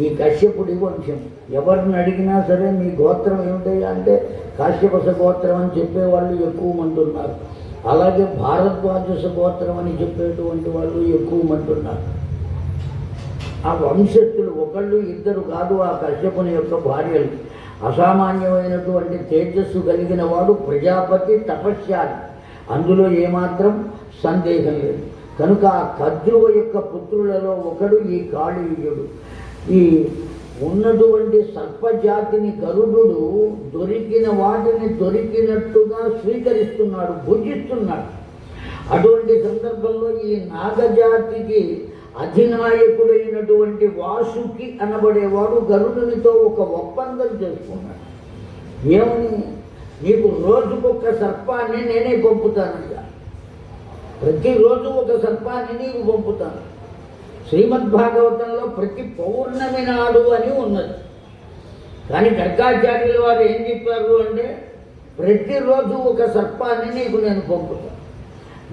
ఈ కశ్యపుడి వంశం. ఎవరిని అడిగినా సరే మీ గోత్రం ఏమిటయ్యా అంటే కాశ్యపస గోత్రం అని చెప్పేవాళ్ళు ఎక్కువ మంది ఉన్నారు. అలాగే భారద్వాజస గోత్రం అని చెప్పేటువంటి వాళ్ళు ఎక్కువ మంది ఉన్నారు. ఆ వంశస్థులు ఒకళ్ళు ఇద్దరు కాదు. ఆ కశ్యపుని యొక్క భార్యలు అసామాన్యమైనటువంటి తేజస్సు కలిగిన వాడు, ప్రజాపతి, తపస్యాలి, అందులో ఏమాత్రం సందేహం లేదు. కనుక ఆ కద్రువ యొక్క పుత్రులలో ఒకడు ఈ కాళీయుడు. ఈ ఉన్నటువంటి సర్పజాతిని గరుడు దొరికిన వాటిని దొరికినట్టుగా స్వీకరిస్తున్నాడు, భుజిస్తున్నాడు. అటువంటి సందర్భంలో ఈ నాగజాతికి అధినాయకుడైనటువంటి వాసుకి అనబడేవాడు గరుడునితో ఒక ఒప్పందం చేసుకున్నాడు. ఏమని? నీకు రోజుకొక సర్పాన్ని నేనే పంపుతానయ్యా, ప్రతిరోజు ఒక సర్పాన్ని నీకు పంపుతాను. శ్రీమద్భాగవతంలో ప్రతి పౌర్ణమి నాడు అని ఉన్నది. కానీ గర్గాచార్యుల వారు ఏం చెప్పారు అంటే ప్రతిరోజు ఒక సర్పాన్ని నీకు నేను పంపుతాను.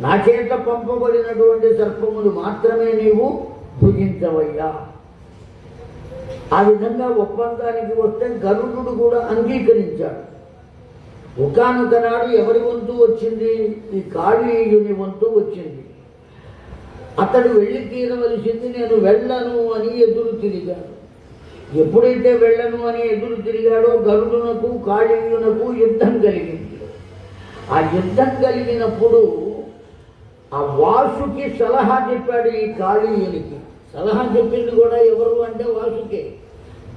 నా చేత పంపబడినటువంటి సర్పములు మాత్రమే నీవు భుజించవయ్యా. ఆ విధంగా ఒప్పందానికి వస్తే గరుడు కూడా అంగీకరించాడు. ఒకానొక నాడు ఎవరి వంతు వచ్చింది? ఈ కాళీయుని వంతు వచ్చింది. అతడు వెళ్ళి తీరవలసింది. నేను వెళ్ళను అని ఎదురు తిరిగాడు. ఎప్పుడైతే వెళ్ళను అని ఎదురు తిరిగాడో గరుడునకు కాళీయునకు యుద్ధం కలిగింది. ఆ యుద్ధం కలిగినప్పుడు ఆ వాసుకి సలహా చెప్పాడు ఈ కాళీయునికి. సలహా చెప్పింది కూడా ఎవరు అంటే వాసుకే.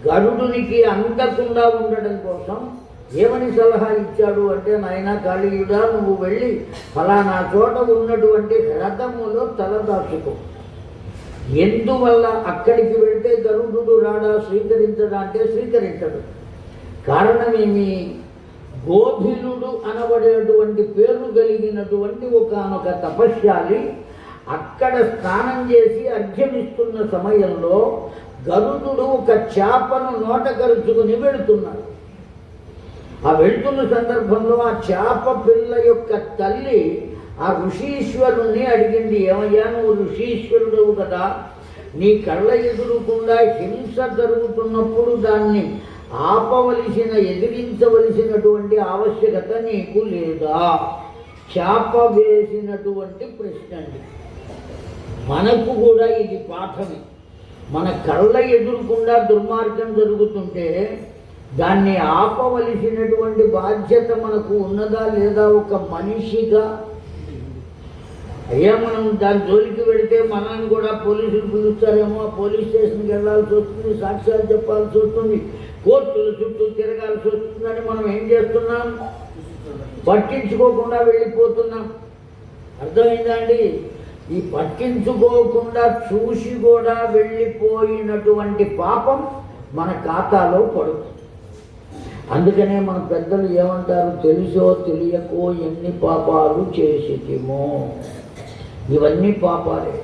గరుడునికి అందకుండా ఉండడం కోసం ఏమని సలహా ఇచ్చాడు అంటే, నాయనా కాళీయుడా, నువ్వు వెళ్ళి ఫలానా చోట ఉన్నటువంటి రథములో తలదాచుకో. ఎందువల్ల అక్కడికి వెళ్తే గరుడు రాడా స్వీకరించడా అంటే స్వీకరించడు. కారణమేమి? గోభిలుడు అనబడేటువంటి పేరు కలిగినటువంటి ఒకానొక తపస్యాలి అక్కడ స్నానం చేసి అర్ఘ్యమిస్తున్న సమయంలో గరుడు ఒక చేపను నోట కరుచుకుని వెళుతున్నాడు. ఆ వెళ్తున్న సందర్భంలో ఆ చేప పిల్ల యొక్క తల్లి ఆ ఋషీశ్వరుణ్ణి అడిగింది, ఏమయ్యా నువ్వు ఋషీశ్వరుడు కదా, నీ కళ్ళ ఎదురుకుండా హింస జరుగుతున్నప్పుడు దాన్ని ఆపవలసిన, ఎదిరించవలసినటువంటి ఆవశ్యకత నీకు లేదా? చేప వేసినటువంటి ప్రశ్న అండి. మనకు కూడా ఇది పాఠమే. మన కళ్ళ ఎదురుకుండా దుర్మార్గం జరుగుతుంటే దాన్ని ఆపవలసినటువంటి బాధ్యత మనకు ఉన్నదా లేదా? ఒక మనిషిగా అయ్యా మనం దాని జోలికి వెళితే మనల్ని కూడా పోలీసులు పిలుస్తారేమో, పోలీస్ స్టేషన్కి వెళ్ళాల్సి వస్తుంది, సాక్ష్యాలు చెప్పాల్సి వస్తుంది, కోర్టుల చుట్టూ తిరగాల్సి వస్తుందని మనం ఏం చేస్తున్నాం? పట్టించుకోకుండా వెళ్ళిపోతున్నాం. అర్థమైందా అండి? ఈ పట్టించుకోకుండా చూసి కూడా వెళ్ళిపోయినటువంటి పాపం మన ఖాతాలో పడుతుంది. అందుకనే మన పెద్దలు ఏమంటారు? తెలుసో తెలియకో ఎన్ని పాపాలు చేసిమో. ఇవన్నీ పాపాలే.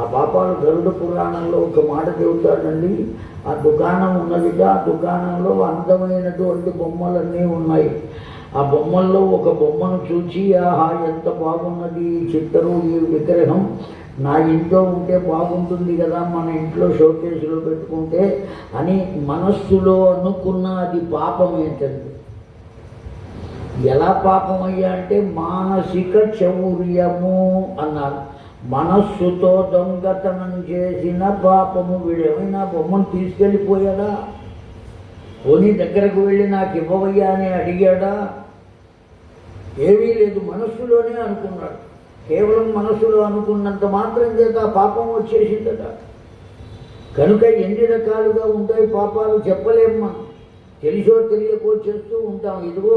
ఆ పాపాలు గరుడ పురాణంలో ఒక మాట చెబుతాడండి. ఆ దుకాణం ఉన్నదిగా, ఆ దుకాణంలో అందమైనటువంటి బొమ్మలన్నీ ఉన్నాయి. ఆ బొమ్మల్లో ఒక బొమ్మను చూచి, ఆహా ఎంత బాగున్నది ఈ చిత్తరు, ఈ విగ్రహం నా ఇంట్లో ఉంటే బాగుంటుంది కదా, మన ఇంట్లో షోకేసులో పెట్టుకుంటే అని మనస్సులో అనుకున్న అది పాపం ఏంటండి? ఎలా పాపమయ్యా అంటే మానసిక చౌర్యము అన్నారు. మనస్సుతో దొంగతనం చేసిన పాపము. వీడేమైనా బొమ్మను తీసుకెళ్ళిపోయాడా? పోనీ దగ్గరకు వెళ్ళి నాకు ఇవ్వవయ్యా అని అడిగాడా? ఏమీ లేదు, మనస్సులోనే అనుకున్నాడు. కేవలం మనస్సులో అనుకున్నంత మాత్రం చేత పాపం వచ్చేసిందట. కనుక ఎన్ని రకాలుగా ఉంటాయి పాపాలు చెప్పలేము మనం. తెలిసో తెలియకో చేస్తూ ఉంటాం. ఇదిగో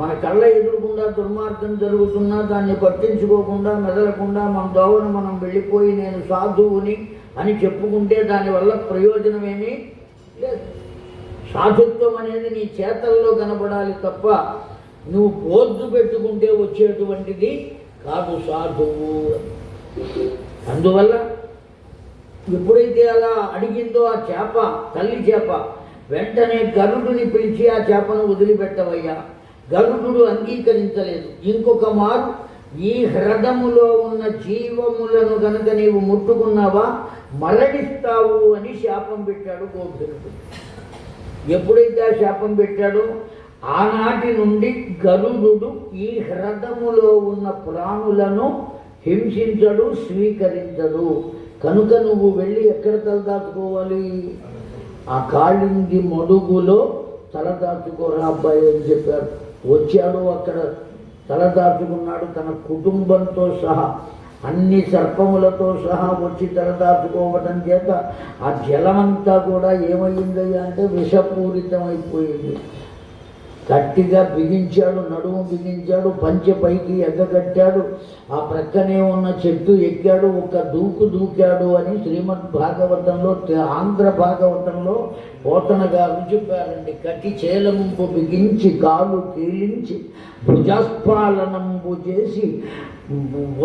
మన కళ్ళ ఎదురుకుండా దుర్మార్గం జరుగుతున్నా దాన్ని పట్టించుకోకుండా మెదలకుండా మన దోవన మనం వెళ్ళిపోయి నేను సాధువుని అని చెప్పుకుంటే దానివల్ల ప్రయోజనమేమీ లేదు. సాధుత్వం అనేది నీ చేతల్లో కనపడాలి తప్ప నువ్వు పోద్దు పెట్టుకుంటే వచ్చేటువంటిది కాదు సాధువు. అందువల్ల ఎప్పుడైతే అలా అడిగిందో ఆ చేప, తల్లి చేప, వెంటనే గరుడుని పిలిచి ఆ చేపను వదిలిపెట్టవయ్యా. గరుడు అంగీకరించలేదు. ఇంకొక మారు ఈ హ్రదములో ఉన్న జీవములను కనుక నీవు ముట్టుకున్నావా మరణిస్తావు అని శాపం పెట్టాడు గోపికుడు. ఎప్పుడైతే ఆ శాపం పెట్టాడో ఆనాటి నుండి గరుడు ఈ హ్రదములో ఉన్న ప్రాణులను హింసించడు, స్వీకరించడు. కనుక నువ్వు వెళ్ళి ఎక్కడ తలదాచుకోవాలి? ఆ కాళింది మడుగులో తలదాచుకోరా అబ్బాయి అని చెప్పారు. వచ్చాడు, అక్కడ తలదాచుకున్నాడు. తన కుటుంబంతో సహా, అన్ని సర్పములతో సహా వచ్చి తలదాచుకోవడం చేత ఆ జలమంతా కూడా ఏమైందయ్యా అంటే విషపూరితమైపోయింది. గట్టిగా బిగించాడు, నడుము బిగించాడు, పంచె పైకి ఎగ్గగట్టాడు, ఆ ప్రక్కనే ఉన్న చెట్టు ఎక్కాడు, ఒక దూకు దూకాడు అని శ్రీమద్ భాగవతంలో, ఆంధ్ర భాగవతంలో పోతన గారు చెప్పారండి. కటి చేలముంపు బిగించి కాలు కీలించి భుజస్పాలనంబు చేసి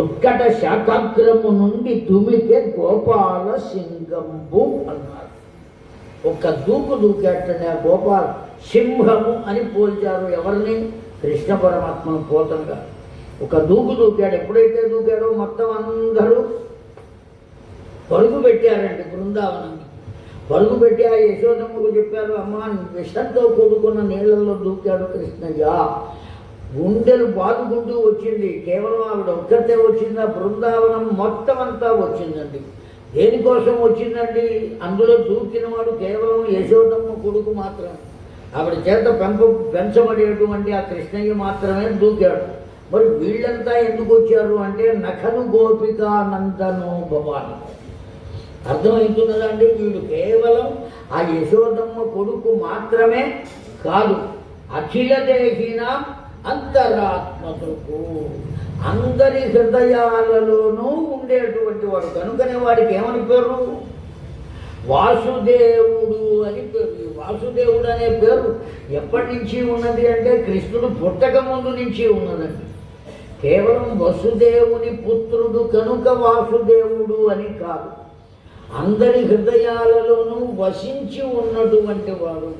ఉత్కట శాఖాగ్రము నుండి తుమికే గోపాల సింగంబు అన్నారు. ఒక్క దూకు దూకేటండి ఆ గోపాల సింహము అని పోల్చారు. ఎవరిని? కృష్ణ పరమాత్మను పోతంగా ఒక దూకు దూకాడు. ఎప్పుడైతే దూకాడో మొత్తం అందరూ పరుగు పెట్టారండి బృందావనాన్ని. పరుగు పెట్టి ఆ యశోదమ్మకు చెప్పారు, అమ్మా విషంతో కూడుకున్న నీళ్ళల్లో దూకాడు కృష్ణయ్య. గుండెలు బాదుకుంటూ వచ్చింది. కేవలం ఆవిడ ఒక్కతే వచ్చింది, ఆ బృందావనం మొత్తం అంతా వచ్చిందండి. దేనికోసం వచ్చిందండి? అందులో దూకినవాడు కేవలం యశోదమ్మ కొడుకు మాత్రమే. ఆవిడ చేత పెంచబడేటువంటి ఆ కృష్ణయ్య మాత్రమే దూకాడు. మరి వీళ్ళంతా ఎందుకు వచ్చారు అంటే నఖను గోపికానందను భవాని. అర్థమవుతున్నదండి. వీడు కేవలం ఆ యశోదమ్మ కొడుకు మాత్రమే కాదు, అఖిల దేహిన అంతరాత్మకు, అందరి హృదయాలలోనూ ఉండేటువంటి వాడు. కనుకనే వాడికి ఏమని పేరు? వాసుదేవుడు అని పేరు. ఈ వాసుదేవుడు అనే పేరు ఎప్పటి నుంచి ఉన్నది అంటే కృష్ణుడు పుట్టక ముందు నుంచి ఉన్నదండి. కేవలం వసుదేవుని పుత్రుడు కనుక వాసుదేవుడు అని కాదు, అందరి హృదయాలలోనూ వసించి ఉన్నటువంటి వాడు,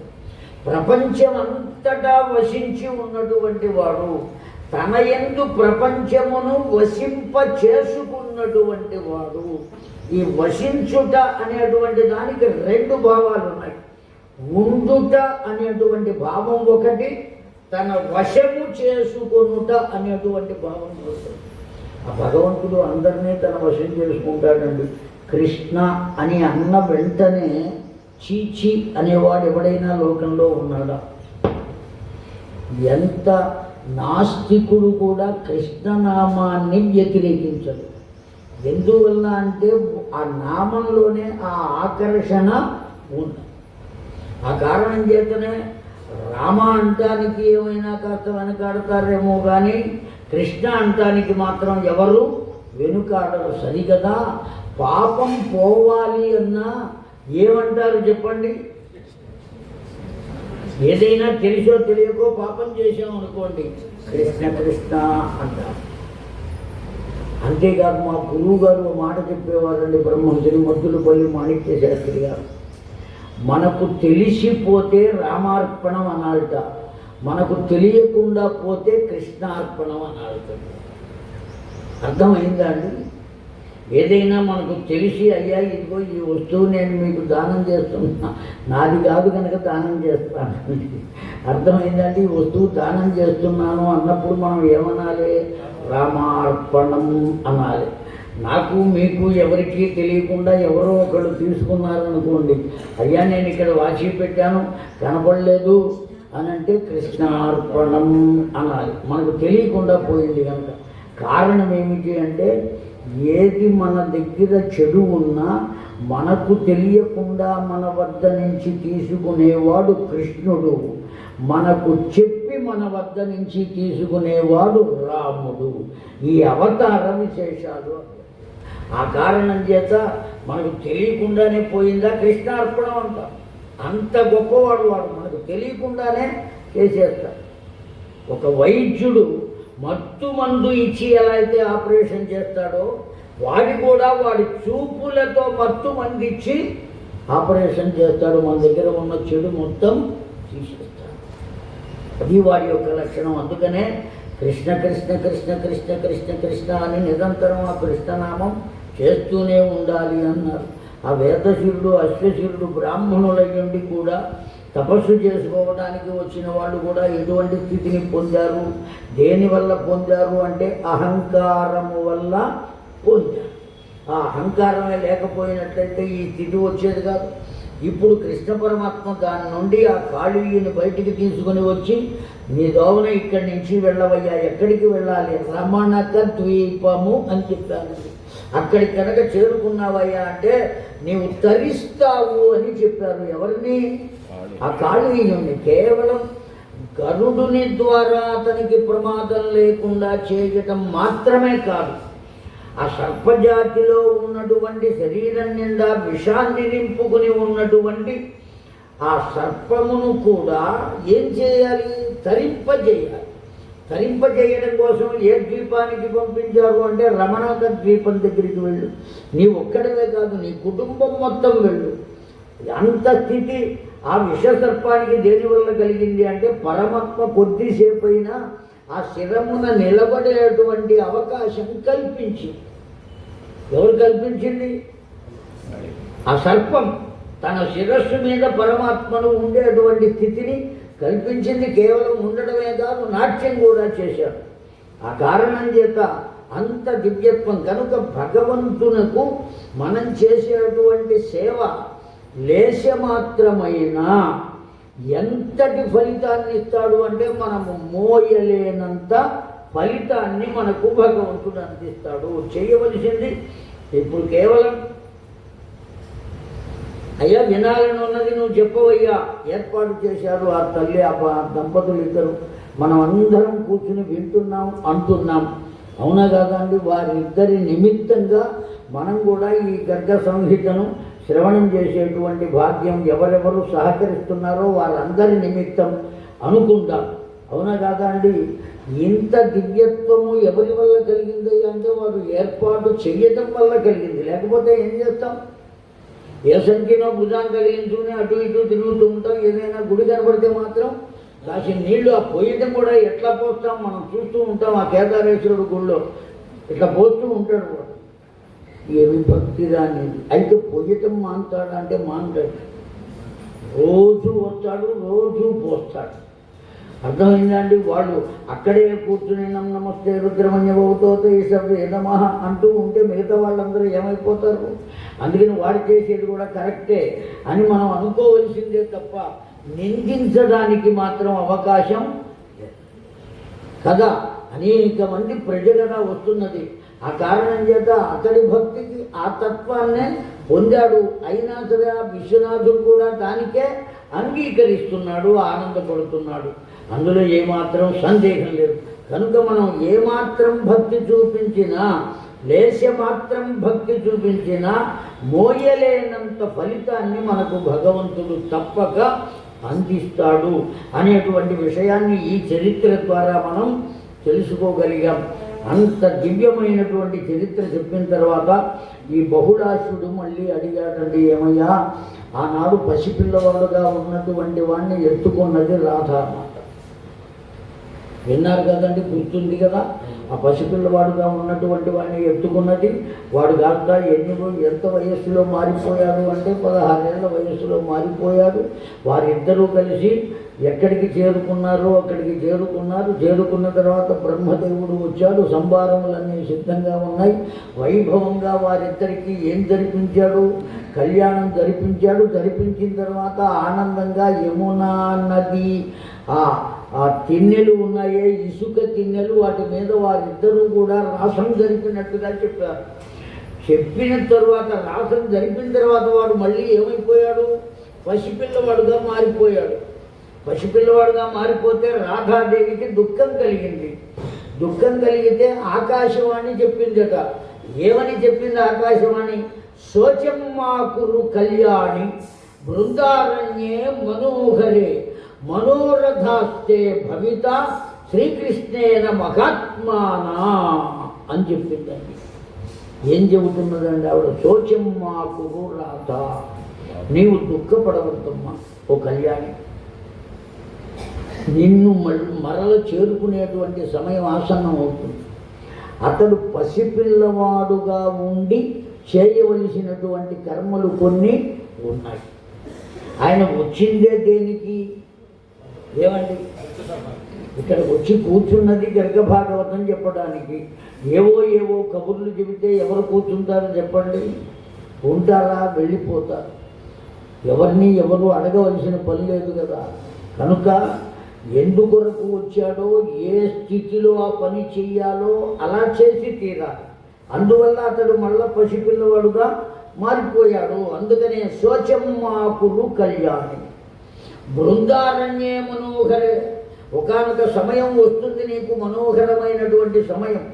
ప్రపంచమంతటా వసించి ఉన్నటువంటి వాడు, తన యందు ప్రపంచమును వసింప చేసుకున్నటువంటి వాడు. ఈ వసించుట అనేటువంటి దానికి రెండు భావాలు ఉన్నాయి. ఉండుట అనేటువంటి భావం ఒకటి, తన వశము చేసుకొనుట అనేటువంటి భావం ఒకటి. ఆ భగవంతుడు అందరినీ తన వశం చేసుకుంటాడండి. కృష్ణ అని అన్న వెంటనే చీచి అనేవాడు ఎవడైనా లోకంలో ఉన్నాడా? ఎంత నాస్తికుడు కూడా కృష్ణనామాన్ని వ్యతిరేకించడు. ఎందువల్ల అంటే ఆ నామంలోనే ఆ ఆకర్షణ ఉంది. ఆ కారణం చేతనే రామ అంటానికి ఏమైనా కాస్త వెనకాడతారేమో కానీ కృష్ణ అంటానికి మాత్రం ఎవరు వెనుకాడరు. సరిగదా? పాపం పోవాలి అన్నా ఏమంటారు చెప్పండి? ఏదైనా తెలిసో తెలియకో పాపం చేసామనుకోండి, కృష్ణ కృష్ణ అంటారు. అంతేకాదు మా గురువు గారు మాట చెప్పేవారండి, బ్రహ్మశ్రీ మద్దులపల్లి మాణిక్య శాస్త్రి గారు. మనకు తెలిసిపోతే రామార్పణం అనాలట, మనకు తెలియకుండా పోతే కృష్ణార్పణం అనాలట. అర్థమైందా అండి? ఏదైనా మనకు తెలిసి అయ్యా ఇదిగో ఈ వస్తువు నేను మీకు దానం చేస్తున్నా, నాది కాదు కనుక దానం చేస్తాను. అర్థమైందండి? ఈ వస్తువు దానం చేస్తున్నాను అన్నప్పుడు మనం ఏమనాలి? రామార్పణం అనాలి. నాకు మీకు ఎవరికీ తెలియకుండా ఎవరో ఒకళ్ళు తీసుకున్నారనుకోండి, అయ్యా నేను ఇక్కడ వాచి పెట్టాను కనపడలేదు అని అంటే కృష్ణార్పణం అనాలి. మనకు తెలియకుండా పోయింది కనుక. కారణం ఏమిటి అంటే ఏది మన దగ్గర చెడు ఉన్నా మనకు తెలియకుండా మన వద్ద నుంచి తీసుకునేవాడు కృష్ణుడు, మనకు చెప్పి మన వద్ద నుంచి తీసుకునేవాడు రాముడు. ఈ అవతార విశేషాలు. ఆ కారణం చేత మనకు తెలియకుండానే పోయిందా కృష్ణార్పణం అంట. అంత గొప్పవాడు వాడు, మనకు తెలియకుండానే చేసేస్తాడు. ఒక వైద్యుడు మత్తు మందు ఇచ్చి ఎలా అయితే ఆపరేషన్ చేస్తాడో వాడి కూడా వాడి చూపులతో మత్తు మంది ఇచ్చి ఆపరేషన్ చేస్తాడు. మన దగ్గర ఉన్న చెడు మొత్తం తీసేస్తాడు. అది వాడి యొక్క లక్షణం. అందుకనే కృష్ణ కృష్ణ కృష్ణ కృష్ణ కృష్ణ కృష్ణ అని నిరంతరం ఆ కృష్ణనామం చేస్తూనే ఉండాలి అన్నారు. ఆ వేదశిరుడు అశ్వశిరుడు బ్రాహ్మణులయ్యుండి కూడా తపస్సు చేసుకోవడానికి వచ్చిన వాళ్ళు కూడా ఎటువంటి స్థితిని పొందారు, దేనివల్ల పొందారు అంటే అహంకారము వల్ల పొందారు. ఆ అహంకారమే లేకపోయినట్లయితే ఈ స్థితి వచ్చేది కాదు. ఇప్పుడు కృష్ణ పరమాత్మ దాని నుండి ఆ కాళీని బయటికి తీసుకుని వచ్చి నీ దోవన ఇక్కడి నుంచి వెళ్ళవయ్యా, ఎక్కడికి వెళ్ళాలి, రమణక ద్వీపము అని చెప్పాను. అక్కడికి కనుక చేరుకున్నావయ్యా అంటే నీవు తరిస్తావు అని చెప్పారు. ఎవరిని? ఆ కాళీయుని. కేవలం గరుడుని ద్వారా అతనికి ప్రమాదం లేకుండా చేయటం మాత్రమే కాదు, ఆ సర్పజాతిలో ఉన్నటువంటి శరీరం నిండా విషాన్ని నింపుకుని ఉన్నటువంటి ఆ సర్పమును కూడా ఏం చేయాలి? తరింపజేయాలి. తరింపజేయడం కోసం ఏ ద్వీపానికి పంపించారు అంటే రమణక ద్వీపం దగ్గరికి వెళ్ళు. నీ ఒక్కడవే కాదు, నీ కుటుంబం మొత్తం వెళ్ళు. అంత స్థితి ఆ విషసర్పానికి దేనివల్ల కలిగింది అంటే పరమాత్మ కొద్దిసేపు అయినా ఆ శిరమున నిలబడేటువంటి అవకాశం కల్పించింది. ఎవరు కల్పించింది? ఆ సర్పం తన శిరస్సు మీద పరమాత్మను ఉండేటువంటి స్థితిని కల్పించింది. కేవలం ఉండడమే కాదు, నాట్యం కూడా చేశాడు. ఆ కారణం చేత అంత దివ్యత్వం కనుక భగవంతునకు మనం చేసేటువంటి సేవ లేశమాత్రమైనా ఎంతటి ఫలితాన్ని ఇస్తాడు అంటే మనము మోయలేనంత ఫలితాన్ని మనకు భగవంతుడు అందిస్తాడు. చేయవలసింది ఇప్పుడు కేవలం అయ్యా వినాలని ఉన్నది నువ్వు చెప్పవయ్యా. ఏర్పాటు చేశారు ఆ తల్లి ఆ దంపతులు ఇద్దరు. మనం అందరం కూర్చుని వింటున్నాం, అంటున్నాం. అవునా కాదా అండి? వారిద్దరి నిమిత్తంగా మనం కూడా ఈ గర్గ సంహితను శ్రవణం చేసేటువంటి భాగ్యం ఎవరెవరు సహకరిస్తున్నారో వారందరి నిమిత్తం అనుకుంటాం. అవునా కాదా అండి? ఇంత దివ్యత్వము ఎవరి వల్ల కలిగింది అంటే వారు ఏర్పాటు చెయ్యటం వల్ల కలిగింది. లేకపోతే ఏం చేస్తాం? ఏ సంఖ్యలో భుజాన్ని తగిలించుకుని అటు ఇటు తిరుగుతూ ఉంటాం. ఏదైనా గుడి కనపడితే మాత్రం కాసి నీళ్లు ఆ పోయటం కూడా ఎట్లా పోస్తాం మనం చూస్తూ ఉంటాం. ఆ కేదారేశ్వరుడు గుళ్ళో ఇట్లా పోస్తూ ఉంటాడు వాడు. ఏమి భక్తి రానిది. అయితే పోయటం మానుతాడు అంటే మానుతాడు. రోజు వస్తాడు, రోజు పోస్తాడు. అర్థమైందండి? వాళ్ళు అక్కడే కూర్చుని నమస్తే రుద్రమన్యవతో ఈశ్వరుడు ఏదమహ అంటూ ఉంటే మిగతా వాళ్ళందరూ ఏమైపోతారు? అందుకని వాడు చేసేది కూడా కరెక్టే అని మనం అనుకోవలసిందే తప్ప నిందించడానికి మాత్రం అవకాశం కదా. అనేక మంది ప్రజలుగా వస్తున్నది. ఆ కారణం చేత అతడి భక్తికి ఆ తత్వాన్నే పొందాడు. అయినా సరే ఆ విశ్వనాథుడు కూడా దానికే అంగీకరిస్తున్నాడు, ఆనందపడుతున్నాడు. అందులో ఏమాత్రం సందేహం లేదు. కనుక మనం ఏమాత్రం భక్తి చూపించినా, లేశమాత్రం భక్తి చూపించినా మోయలేనంత ఫలితాన్ని మనకు భగవంతుడు తప్పక అందిస్తాడు అనేటువంటి విషయాన్ని ఈ చరిత్ర ద్వారా మనం తెలుసుకోగలిగాం. అంత దివ్యమైనటువంటి చరిత్ర చెప్పిన తర్వాత ఈ బహుళాసుడు మళ్ళీ అడిగాడండి, ఏమయ్యా ఆనాడు పసిపిల్లవాడుగా ఉన్నటువంటి వాడిని ఎత్తుకున్నది రాధ అన్నమాట. విన్నారు కదండి, గుర్తుంది కదా. ఆ పసిపిల్లవాడుగా ఉన్నటువంటి వాడిని ఎత్తుకున్నది వాడు కాస్త ఎంత వయస్సులో మారిపోయాడు అంటే 16 ఏళ్ల వయస్సులో మారిపోయాడు. వారిద్దరూ కలిసి ఎక్కడికి చేరుకున్నారో అక్కడికి చేరుకున్నారు. చేరుకున్న తర్వాత బ్రహ్మదేవుడు వచ్చాడు. సంభారములన్నీ సిద్ధంగా ఉన్నాయి. వైభవంగా వారిద్దరికీ ఏం జరిపించాడు? కళ్యాణం జరిపించాడు. జరిపించిన తర్వాత ఆనందంగా యమునా నది ఆ తిన్నెలు ఉన్నాయే, ఇసుక తిన్నెలు, వాటి మీద వారిద్దరూ కూడా రాసం జరిపినట్టుగా చెప్పారు. చెప్పిన తర్వాత రాసం జరిపిన తర్వాత వాడు మళ్ళీ ఏమైపోయాడు? పసిపిల్లవాడుగా మారిపోయాడు. పసిపిల్లవాడుగా మారిపోతే రాధాదేవికి దుఃఖం కలిగింది. దుఃఖం కలిగితే ఆకాశవాణి చెప్పిందట. ఏమని చెప్పింది ఆకాశవాణి? శోచం మాకురు కళ్యాణి బృందారణ్యే మనోహరే మనోరథాస్తే భవిత శ్రీకృష్ణేన మహాత్మానా అని చెప్పిందండి. ఏం చెబుతున్నదండి ఆవిడ? శోచం మాకురు రాధ, నీవు దుఃఖపడవద్దమ్మా ఓ కళ్యాణి. నిన్ను మరల చేరుకునేటువంటి సమయం ఆసన్నం అవుతుంది. అతడు పసిపిల్లవాడుగా ఉండి చేయవలసినటువంటి కర్మలు కొన్ని ఉన్నాయి. ఆయన వచ్చిందే దేనికి? ఏమండి, ఇక్కడ వచ్చి కూర్చున్నది గర్గభాగవతం చెప్పడానికి. ఏవో కబుర్లు చెబితే ఎవరు కూర్చుంటారో చెప్పండి? ఉంటారా? వెళ్ళిపోతారు. ఎవరిని ఎవరు అడగవలసిన పని లేదు కదా. కనుక ఎందుకొరకు వచ్చాడో, ఏ స్థితిలో ఆ పని చెయ్యాలో అలా చేసి తీరాలి. అందువల్ల అతడు మళ్ళా పసిపిల్లవాడుగా మారిపోయాడు. అందుకనే శోచం మాకురు కళ్యాణి బృందారణ్యే మనోహరే. ఒకానొక సమయం వస్తుంది నీకు, మనోహరమైనటువంటి సమయం.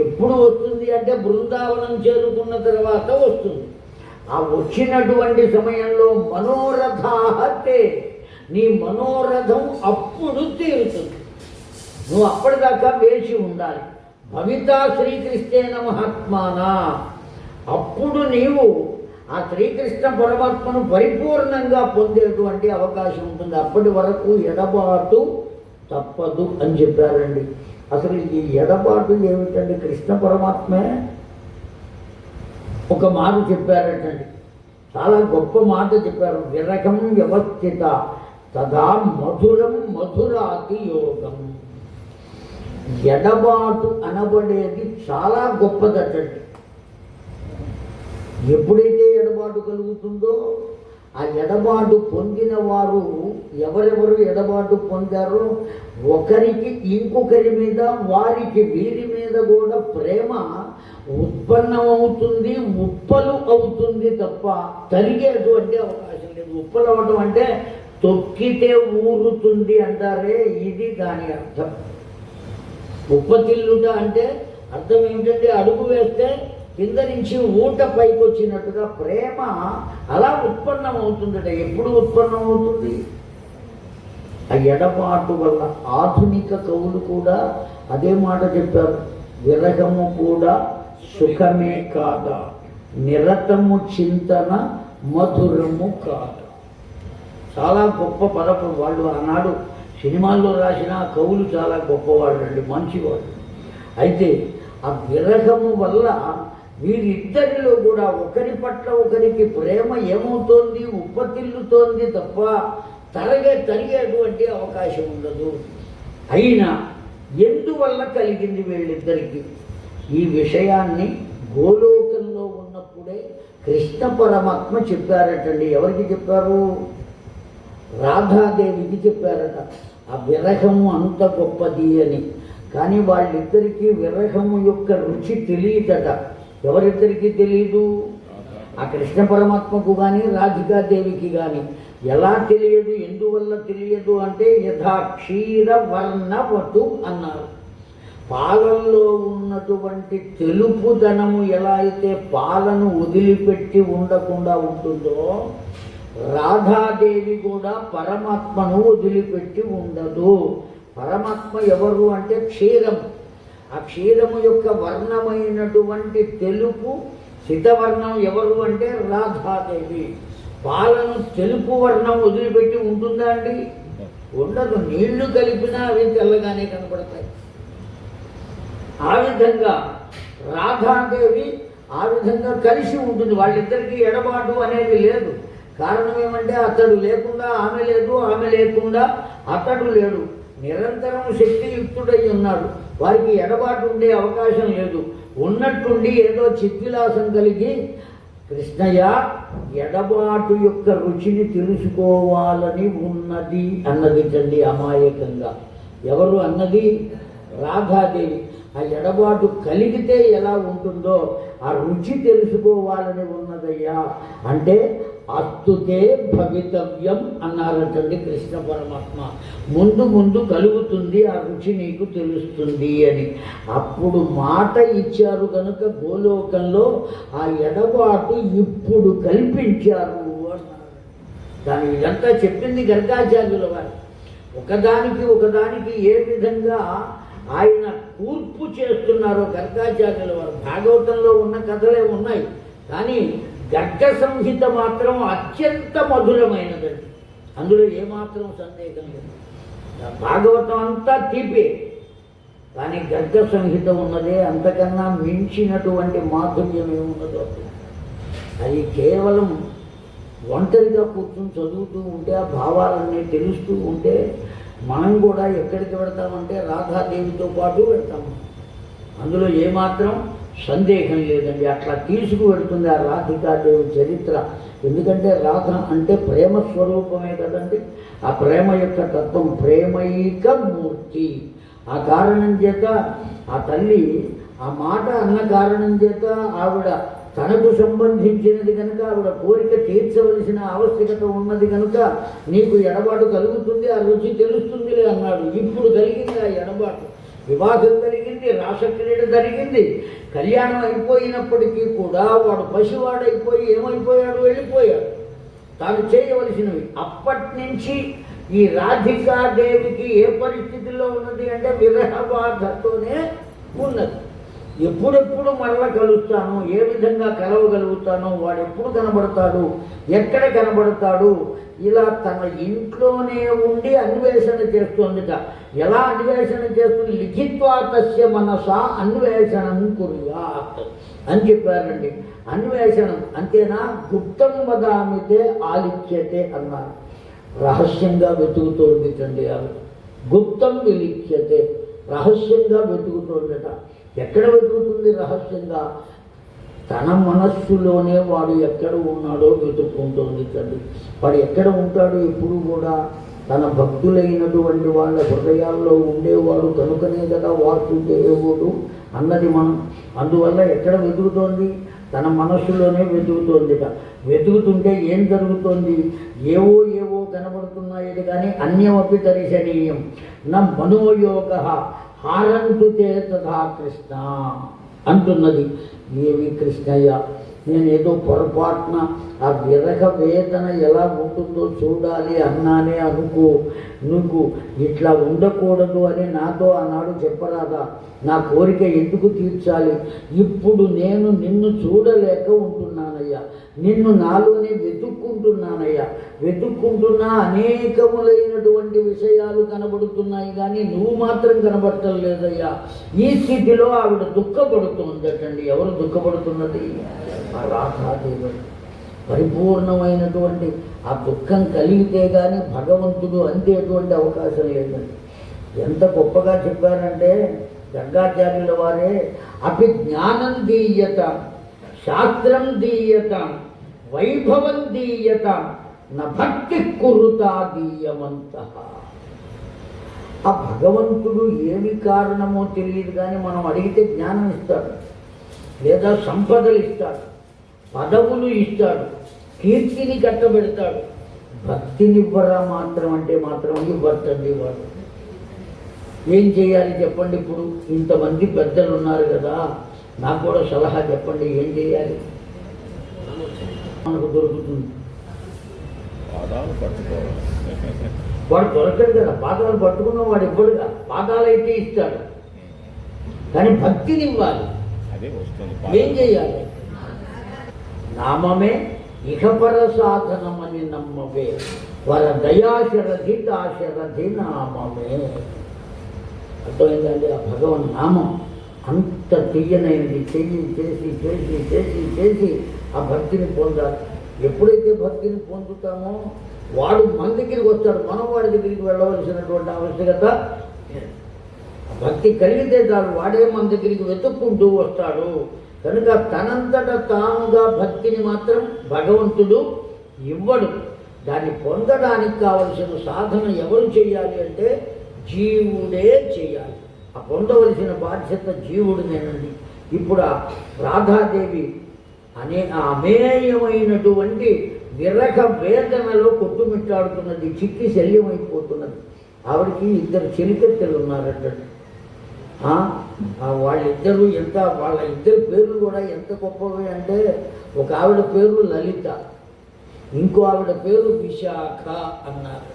ఎప్పుడు వస్తుంది అంటే బృందావనం చేరుకున్న తర్వాత వస్తుంది. ఆ వచ్చినటువంటి సమయంలో మనోరథాహతే, నీ మనోరథం అప్పుడు తీరుతుంది. నువ్వు అప్పటిదాకా వేచి ఉండాలి. భవితా శ్రీకృష్ణేన మహాత్మానా, అప్పుడు నీవు ఆ శ్రీకృష్ణ పరమాత్మను పరిపూర్ణంగా పొందేటువంటి అవకాశం ఉంటుంది. అప్పటి వరకు ఎడబాటు తప్పదు అని చెప్పారండి. అసలు ఈ ఎడబాటు ఏమిటండి? కృష్ణ పరమాత్మే ఒక మాట చెప్పారటండి, చాలా గొప్ప మాట చెప్పారు. విరగం వ్యవస్థిత తదా మధురం మధురాతి యోగం. ఎడబాటు అనబడేది చాలా గొప్పదటండి. ఎప్పుడైతే ఎడబాటు కలుగుతుందో ఆ ఎడబాటు పొందిన వారు ఎవరెవరు ఎడబాటు పొందారో ఒకరికి ఇంకొకరి మీద, వారికి వీరి మీద కూడా ప్రేమ ఉత్పన్నమవుతుంది, ఉప్పలు అవుతుంది తప్ప తరిగేటువంటి అవకాశం లేదు. ఉప్పలు అవ్వడం అంటే తొక్కితే ఊరుతుంది అంటారే, ఇది దాని అర్థం. ఉప్పతిల్లుట అంటే అర్థం ఏమిటంటే అడుగు వేస్తే కింద నుంచి ఊట పైకి వచ్చినట్టుగా ప్రేమ అలా ఉత్పన్నం అవుతుందట. ఎప్పుడు ఉత్పన్నం అవుతుంది? ఆ ఎడబాటు వల్ల. ఆధునిక కవులు కూడా అదే మాట చెప్పారు. విరగము కూడా సుఖమే కాదా, నిరతము చింతన మధురము కాదా. చాలా గొప్ప పదపు వాళ్ళు. ఆనాడు సినిమాల్లో రాసిన కవులు చాలా గొప్పవాళ్ళు అండి, మంచివాళ్ళు. అయితే ఆ విరగము వల్ల వీరిద్దరిలో కూడా ఒకరి పట్ల ఒకరికి ప్రేమ ఏమవుతోంది? ఉప్పతిల్లుతోంది తప్ప తరిగేటువంటి అవకాశం ఉండదు. అయినా ఎందువల్ల కలిగింది వీళ్ళిద్దరికీ? ఈ విషయాన్ని గోలోకంలో ఉన్నప్పుడే కృష్ణ పరమాత్మ చెప్పారటండి. ఎవరికి చెప్పారు? రాధాదేవికి చెప్పారట. ఆ విరహము అంత గొప్పది అని. కానీ వాళ్ళిద్దరికీ విరహము యొక్క రుచి తెలియదట. ఎవరిద్దరికీ తెలియదు? ఆ కృష్ణ పరమాత్మకు కానీ రాధికాదేవికి కానీ. ఎలా తెలియదు? ఎందువల్ల తెలియదు అంటే యథా క్షీర వర్ణవతు అన్నారు. పాలల్లో ఉన్నటువంటి తెలుపుదనము ఎలా అయితే పాలను వదిలిపెట్టి ఉండకుండా ఉంటుందో, రాధాదేవి కూడా పరమాత్మను వదిలిపెట్టి ఉండదు. పరమాత్మ ఎవరు అంటే క్షీరం. ఆ క్షీరము యొక్క వర్ణమైనటువంటి తెలుపు సితవర్ణం ఎవరు అంటే రాధాదేవి. పాలను తెలుపు వర్ణం వదిలిపెట్టి ఉంటుందా అండి? ఉండదు. నీళ్లు కలిపినా అవి తెల్లగానే కనపడతాయి. ఆ విధంగా రాధాదేవి ఆ విధంగా కలిసి ఉంటుంది. వాళ్ళిద్దరికీ ఎడబాటు అనేది లేదు. కారణం ఏమంటే అతడు లేకుండా ఆమె లేదు, ఆమె లేకుండా అతడు లేడు. నిరంతరం శక్తియుక్తుడై ఉన్నాడు. వారికి ఎడబాటు ఉండే అవకాశం లేదు. ఉన్నట్టుండి ఏదో చిద్విలాసం కలిగి కృష్ణయ్య ఎడబాటు యొక్క రుచిని తెలుసుకోవాలని ఉన్నది అన్నది తండ్రి అమాయకంగా. ఎవరు అన్నది? రాధాదేవి. ఆ ఎడబాటు కలిగితే ఎలా ఉంటుందో ఆ రుచి తెలుసుకోవాలని ఉన్నదయ్యా అంటే అస్తుతే భవితవ్యం అన్నారటండి కృష్ణ పరమాత్మ. ముందు ముందు కలుగుతుంది, ఆ రుచి నీకు తెలుస్తుంది అని. అప్పుడు మాట ఇచ్చారు కనుక గోలోకంలో ఆ ఎడబాటు ఇప్పుడు కల్పించారు అన్నారు. దాని ఇదంతా చెప్పింది గర్గాచార్యుల వారు. ఒకదానికి ఏ విధంగా ఆయన కూర్పు చేస్తున్నారో గర్గాచార్యుల వారు. భాగవతంలో ఉన్న కథలే ఉన్నాయి, కానీ గర్గ సంహిత మాత్రం అత్యంత మధురమైనదండి. అందులో ఏమాత్రం సందేహం లేదు. భాగవతం అంతా తీపే, కానీ గర్గ సంహిత ఉన్నదే అంతకన్నా మించినటువంటి మాధుర్యం ఏమున్నదో. అది కేవలం ఒంటరిగా కూర్చొని చదువుతూ ఉంటే ఆ భావాలన్నీ తెలుస్తూ ఉంటే మనం కూడా ఎక్కడికి వెళ్తామంటే రాధాదేవితో పాటు వెళ్తాము. అందులో ఏమాత్రం సందేహం లేదండి. అట్లా తీసుకువెడుతుంది ఆ రాధికాదేవి చరిత్ర. ఎందుకంటే రాధ అంటే ప్రేమ స్వరూపమే కదండి. ఆ ప్రేమ యొక్క తత్వం ప్రేమైక మూర్తి. ఆ కారణం చేత ఆ తల్లి ఆ మాట అన్న కారణం చేత ఆవిడ తనకు సంబంధించినది కనుక ఆవిడ కోరిక తీర్చవలసిన ఆవశ్యకత ఉన్నది కనుక నీకు ఎడబాటు కలుగుతుంది, ఆ రుచి తెలుస్తుందిలే అన్నాడు. ఇప్పుడు కలిగింది ఆ ఎడబాటు. వివాహం కలిగింది, రాసక్రీడ జరిగింది, కళ్యాణం అయిపోయినప్పటికీ కూడా వాడు పసివాడైపోయి ఏమైపోయాడు, వెళ్ళిపోయాడు. తాను చేయవలసినవి అప్పటి నుంచి ఈ రాధికాదేవికి ఏ పరిస్థితిలో ఉన్నది అంటే విరహ బాధతోనే ఉన్నది. ఎప్పుడెప్పుడు మరల కలుస్తాను, ఏ విధంగా కలవగలుగుతాను, వాడు ఎప్పుడు కనబడతాడు, ఎక్కడ కనబడతాడు, ఇలా తన ఇంట్లోనే ఉండి అన్వేషణ చేస్తోందిట. ఎలా అన్వేషణ చేస్తుంది? లిఖిత్వా తస్య మనసా అన్వేషణం కుర్యాత్ అని చెప్పారండి. అన్వేషణం అంతేనా? గుప్తం వదామితే ఆలిఖ్యతే అన్నారు. రహస్యంగా వెతుకుతోందిటండి ఆవిడ. గుప్తం విలిఖ్యతే, రహస్యంగా వెతుకుతోందట. ఎక్కడ వెతుకుతుంది రహస్యంగా? తన మనస్సులోనే వాడు ఎక్కడ ఉన్నాడో వెతుక్కుంటోంది తల్లి. వాడు ఎక్కడ ఉంటాడు? ఎప్పుడు కూడా తన భక్తులైనటువంటి వాళ్ళ హృదయాల్లో ఉండేవాడు కనుకనే కదా వాసుదేవుడు అన్నది మనం. అందువల్ల ఎక్కడ వెతుకుతోంది? తన మనస్సులోనే వెతుకుతోందిట. వెతుకుతుంటే ఏం జరుగుతోంది? ఏవో కనబడుతున్నాయి కానీ అన్యమపి దర్శనీయం నా మనోయోగ హారంతుతే తథా కృష్ణ అంటున్నది. ఏవి కృష్ణయ్య, నేనేదో పొరపాటున ఆ విరహ వేదన ఎలా ఉంటుందో చూడాలి అన్నానే అనుకో. నువ్వు ఇట్లా ఉండకూడదు అని నాతో ఆనాడు చెప్పరాదా? నా కోరిక ఎందుకు తీర్చాలి? ఇప్పుడు నేను నిన్ను చూడలేక ఉంటున్నానయ్యా, నిన్ను నాలోనే వెతుక్కుంటున్నానయ్యా. వెతుక్కుంటున్నా అనేకములైనటువంటి విషయాలు కనబడుతున్నాయి కానీ నువ్వు మాత్రం కనబడటం లేదయ్యా. ఈ స్థితిలో ఆవిడ దుఃఖపడుతుందటండి. ఎవరు దుఃఖపడుతున్నది? ఆ రాధాదేవి. పరిపూర్ణమైనటువంటి ఆ దుఃఖం కలిగితే కానీ భగవంతుడు అందేటువంటి అవకాశం లేదండి. ఎంత గొప్పగా చెప్పారంటే గర్గాచార్యుల వారే, అపి జ్ఞానం దీయత, శాస్త్రం దీయత, వైభవం దీయత, న భక్తి కురుతా దీయవంత. ఆ భగవంతుడు ఏమి కారణమో తెలియదు కానీ మనం అడిగితే జ్ఞానం ఇస్తాడు, లేదా సంపదలు ఇస్తాడు, పదవులు ఇస్తాడు, కీర్తిని కట్టబెడతాడు. భక్తినివ్వరా మాత్రం అంటే మాత్రం ఇవ్వటండి వాడు. ఏం చేయాలి చెప్పండి? ఇప్పుడు ఇంతమంది పెద్దలు ఉన్నారు కదా, నాకు కూడా సలహా చెప్పండి, ఏం చేయాలి? మనకు దొరుకుతుంది. వాడు దొరకడు కదా, పాదాలు పట్టుకున్న వాడు ఇవ్వడుగా. పాదాలు అయితే ఇస్తాడు, కానీ భక్తిని ఇవ్వాలి. ఏం చేయాలి? నామమే ఇహపర సాధనమని నమ్మవే, వర దయాశరథి దాశరథి నామమే. అర్థమైందండి? ఆ భగవన్ నామం అంత తీయనైనది. చేసి చేసి చేసి చేసి చేసి ఆ భక్తిని పొందాలి. ఎప్పుడైతే భక్తిని పొందుతామో వాడు మన దగ్గరికి వస్తాడు, మనం వాడి దగ్గరికి వెళ్ళవలసినటువంటి ఆవశ్యకత. భక్తి కలిగితే చాలు, వాడే మన దగ్గరికి వెతుక్కుంటూ వస్తాడు. కనుక తనంతట తానుగా భక్తిని మాత్రం భగవంతుడు ఇవ్వడు. దాన్ని పొందడానికి కావలసిన సాధన ఎవరు చేయాలి అంటే జీవుడే చేయాలి. ఆ పొందవలసిన బాధ్యత జీవుడినేనండి. ఇప్పుడు ఆ రాధాదేవి అమేయమైనటువంటి విరహ వేదనలో కొట్టుమిట్టాడుతున్నది, చిక్కి శల్యమైపోతున్నది. ఆవిడికి 2 చెలికత్తెలు ఉన్నారట. వాళ్ళిద్దరూ వాళ్ళ ఇద్దరు పేర్లు కూడా ఎంత గొప్పవి అంటే, ఒక ఆవిడ పేరు లలిత, ఇంకో ఆవిడ పేరు విశాఖ అన్నారు.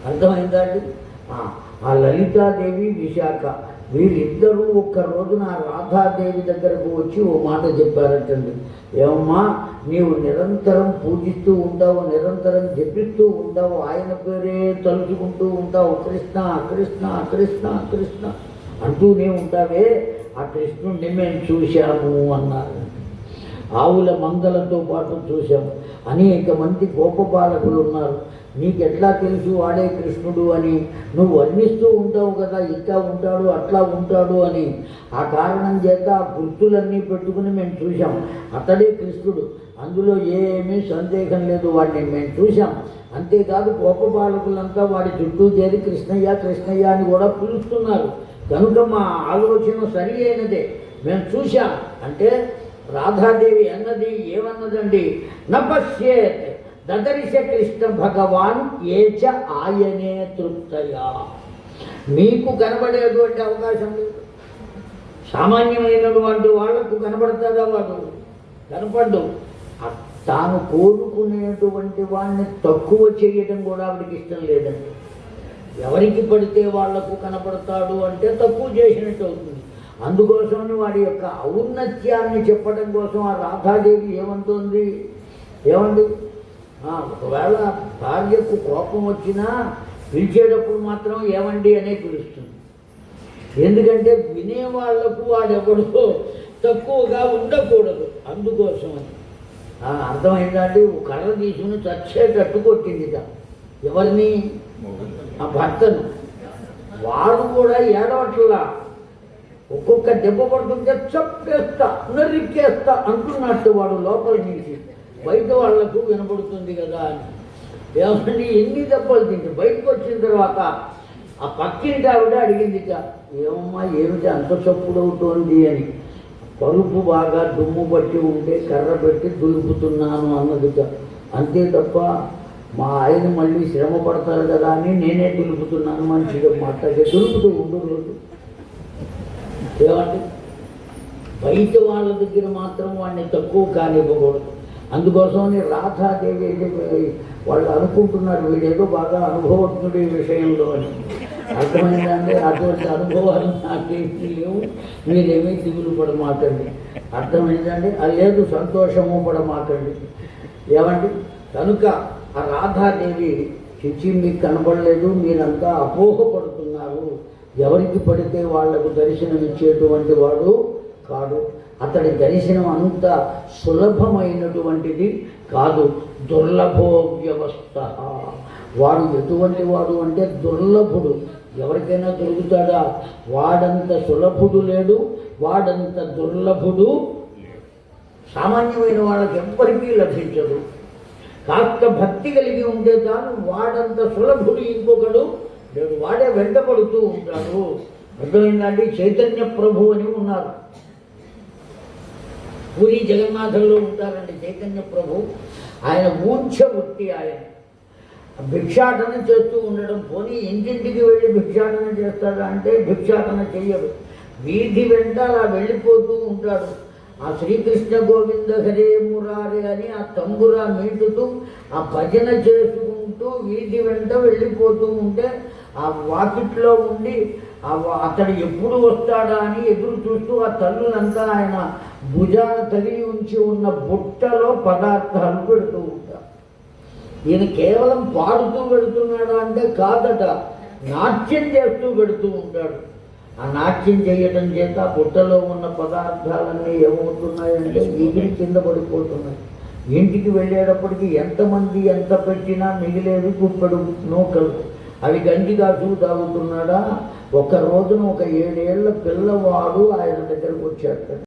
అర్థమైందా అండి? ఆ లలితాదేవి విశాఖ వీరిద్దరూ ఒక్క రోజున రాధాదేవి దగ్గరకు వచ్చి ఓ మాట చెప్పారటండి. ఏమమ్మా, నీవు నిరంతరం పూజిస్తూ ఉంటావు, నిరంతరం జపిస్తూ ఉంటావు, ఆయన పేరే తలుచుకుంటూ ఉంటావు, కృష్ణ కృష్ణ కృష్ణ కృష్ణ అంటూనే ఉంటావే, ఆ కృష్ణుడిని మేము చూశాము అన్నారు. ఆవుల మందలతో పాటు చూశాము. అనేక మంది గోపబాలకులు ఉన్నారు, నీకెట్లా తెలుసు వాడే కృష్ణుడు అని? నువ్వు వర్ణిస్తూ ఉంటావు కదా, ఇట్లా ఉంటాడు అట్లా ఉంటాడు అని. ఆ కారణం చేత ఆ గుర్తులన్నీ పెట్టుకుని మేము చూసాం, అతడే కృష్ణుడు, అందులో ఏమీ సందేహం లేదు, వాడిని మేము చూసాం. అంతేకాదు గోపబాలకులంతా వాడి చుట్టూ చేరి కృష్ణయ్య కృష్ణయ్య అని కూడా పిలుస్తున్నారు. కనుక మా ఆలోచన సరి అయినదే, మేము చూశాం అంటే రాధాదేవి అన్నది ఏమన్నదండి? నపశ్యేత్ దదర్శ కృష్ణ భగవాన్ ఏచ ఆయనే తృప్తయా. మీకు కనబడేటువంటి అవకాశం లేదు, సామాన్యమైనటువంటి వాళ్లకు కనబడతాడా? వాడు కనపడ్డు. తాను కోరుకునేటువంటి వాడిని తక్కువ చేయడం కూడా ఆవిడికి ఇష్టం లేదండి. ఎవరికి పడితే వాళ్లకు కనపడతాడు అంటే తక్కువ చేసినట్టు అవుతుంది. అందుకోసమని వాడి యొక్క ఔన్నత్యాన్ని చెప్పడం కోసం ఆ రాధాదేవి ఏమంటుంది? ఏమండి, ఒకవేళ భార్యకు కోపం వచ్చినా పిలిచేటప్పుడు మాత్రం ఏమండి అనే పిలుస్తుంది. ఎందుకంటే వినేవాళ్లకు వాడెవడో తక్కువగా ఉండకూడదు, అందుకోసమని. అర్థమైందండి? కర్ర తీసుకుని చచ్చేటట్టు కొట్టిందిట. ఎవరిని? ఆ భర్తను. వాడు కూడా ఏడవట్లా, ఒక్కొక్క దెబ్బ పడుతుంటే చంపేస్తా నరికేస్తా అంటున్నట్టు వాడు లోపల నుంచి. బయట వాళ్లకు వినపడుతుంది కదా అని. ఏమండి, ఎన్ని దెబ్బలు తింటే బయటకు వచ్చిన తర్వాత ఆ పక్కింటి ఆవిడ అడిగిందిట, ఏమమ్మా ఏమిటి అంత చప్పుడవుతోంది అని. పరుపు బాగా దుమ్ము పట్టి ఉంటే కర్ర పెట్టి దులుపుతున్నాను అన్నదిట. అంతే తప్ప మా ఆయన మళ్ళీ శ్రమ పడతారు కదా అని నేనే దులుపుతున్నాను. మంచిగా మాట్లాడే దులుపుతూ ఉండు రోజు. ఏమంటే బయట వాళ్ళ దగ్గర మాత్రం వాడిని తక్కువ కానివ్వకూడదు. అందుకోసమని రాధాదేవి వాళ్ళు అనుకుంటున్నారు వీడేదో బాగా అనుభవజ్ఞుడు ఈ విషయంలో అని. అర్థమైందంటే అటువంటి అనుభవాలు నాకేమీ లేవు, మీరేమీ దిగులు పడమాకండి. అర్థమైందండి? అది లేదు, సంతోషము పడమాకండి. ఏమండి? కనుక ఆ రాధాదేవి చిచ్చి మీకు కనబడలేదు, మీరంతా అపోహపడుతున్నారు. ఎవరికి పడితే వాళ్లకు దర్శనం ఇచ్చేటువంటి వాడు కాదు. అతడి దర్శనం అంత సులభమైనటువంటిది కాదు. దుర్లభో వ్యవస్థ. వాడు ఎటువంటి వాడు అంటే దుర్లభుడు. ఎవరికైనా దొరుకుతాడా? వాడంత సులభుడు లేడు, వాడంత దుర్లభుడు సామాన్యమైన వాళ్ళకి ఎవ్వరికీ లభించదు. కాస్త భక్తి కలిగి ఉంటే చాలు, వాడంత సులభుడు ఇంకొకడు లేడు. వాడే వెంటబడుతూ ఉంటాడు. అర్థమైందండి? చైతన్య ప్రభు అని ఉన్నారు, పూరి జగన్నాథంలో ఉంటారండి చైతన్య ప్రభు. ఆయన ఊంచబుట్టి ఆయన భిక్షాటన చేస్తూ ఉండడం. పోనీ ఇంటింటికి వెళ్ళి భిక్షాటన చేస్తాడు అంటే భిక్షాటన చెయ్యడు, వీధి వెంట అలా వెళ్ళిపోతూ ఉంటాడు. ఆ శ్రీకృష్ణ గోవింద హరే మురారి అని ఆ తంబురా మీటుతూ ఆ భజన చేసుకుంటూ వీధి వెంట వెళ్ళిపోతూ ఉంటే ఆ వాకిట్లో ఉండి అతడు ఎప్పుడు వస్తాడా అని ఎదురు చూస్తూ ఆ తల్లులంతా ఆయన భుజాన తగిలి ఉంచి ఉన్న బుట్టలో పదార్థాలు పెడుతూ ఉంటారు. ఈయన కేవలం పాడుతూ పెడుతున్నాడా అంటే కాదట, నాట్యం చేస్తూ పెడుతూ ఉంటాడు. ఆ నాట్యం చేయటం చేత ఆ బుట్టలో ఉన్న పదార్థాలన్నీ ఏమవుతున్నాయంటే ఎగిరి కింద పడిపోతున్నాయి. ఇంటికి వెళ్ళేటప్పటికి ఎంతమంది ఎంత పెట్టినా మిగిలేవి గుప్పెడు నూకలు. అవి గంజి కాసు తాగుతున్నాడా? ఒక రోజున ఒక 7 ఏళ్ల పిల్లవాడు ఆయన దగ్గరకు వచ్చాడు.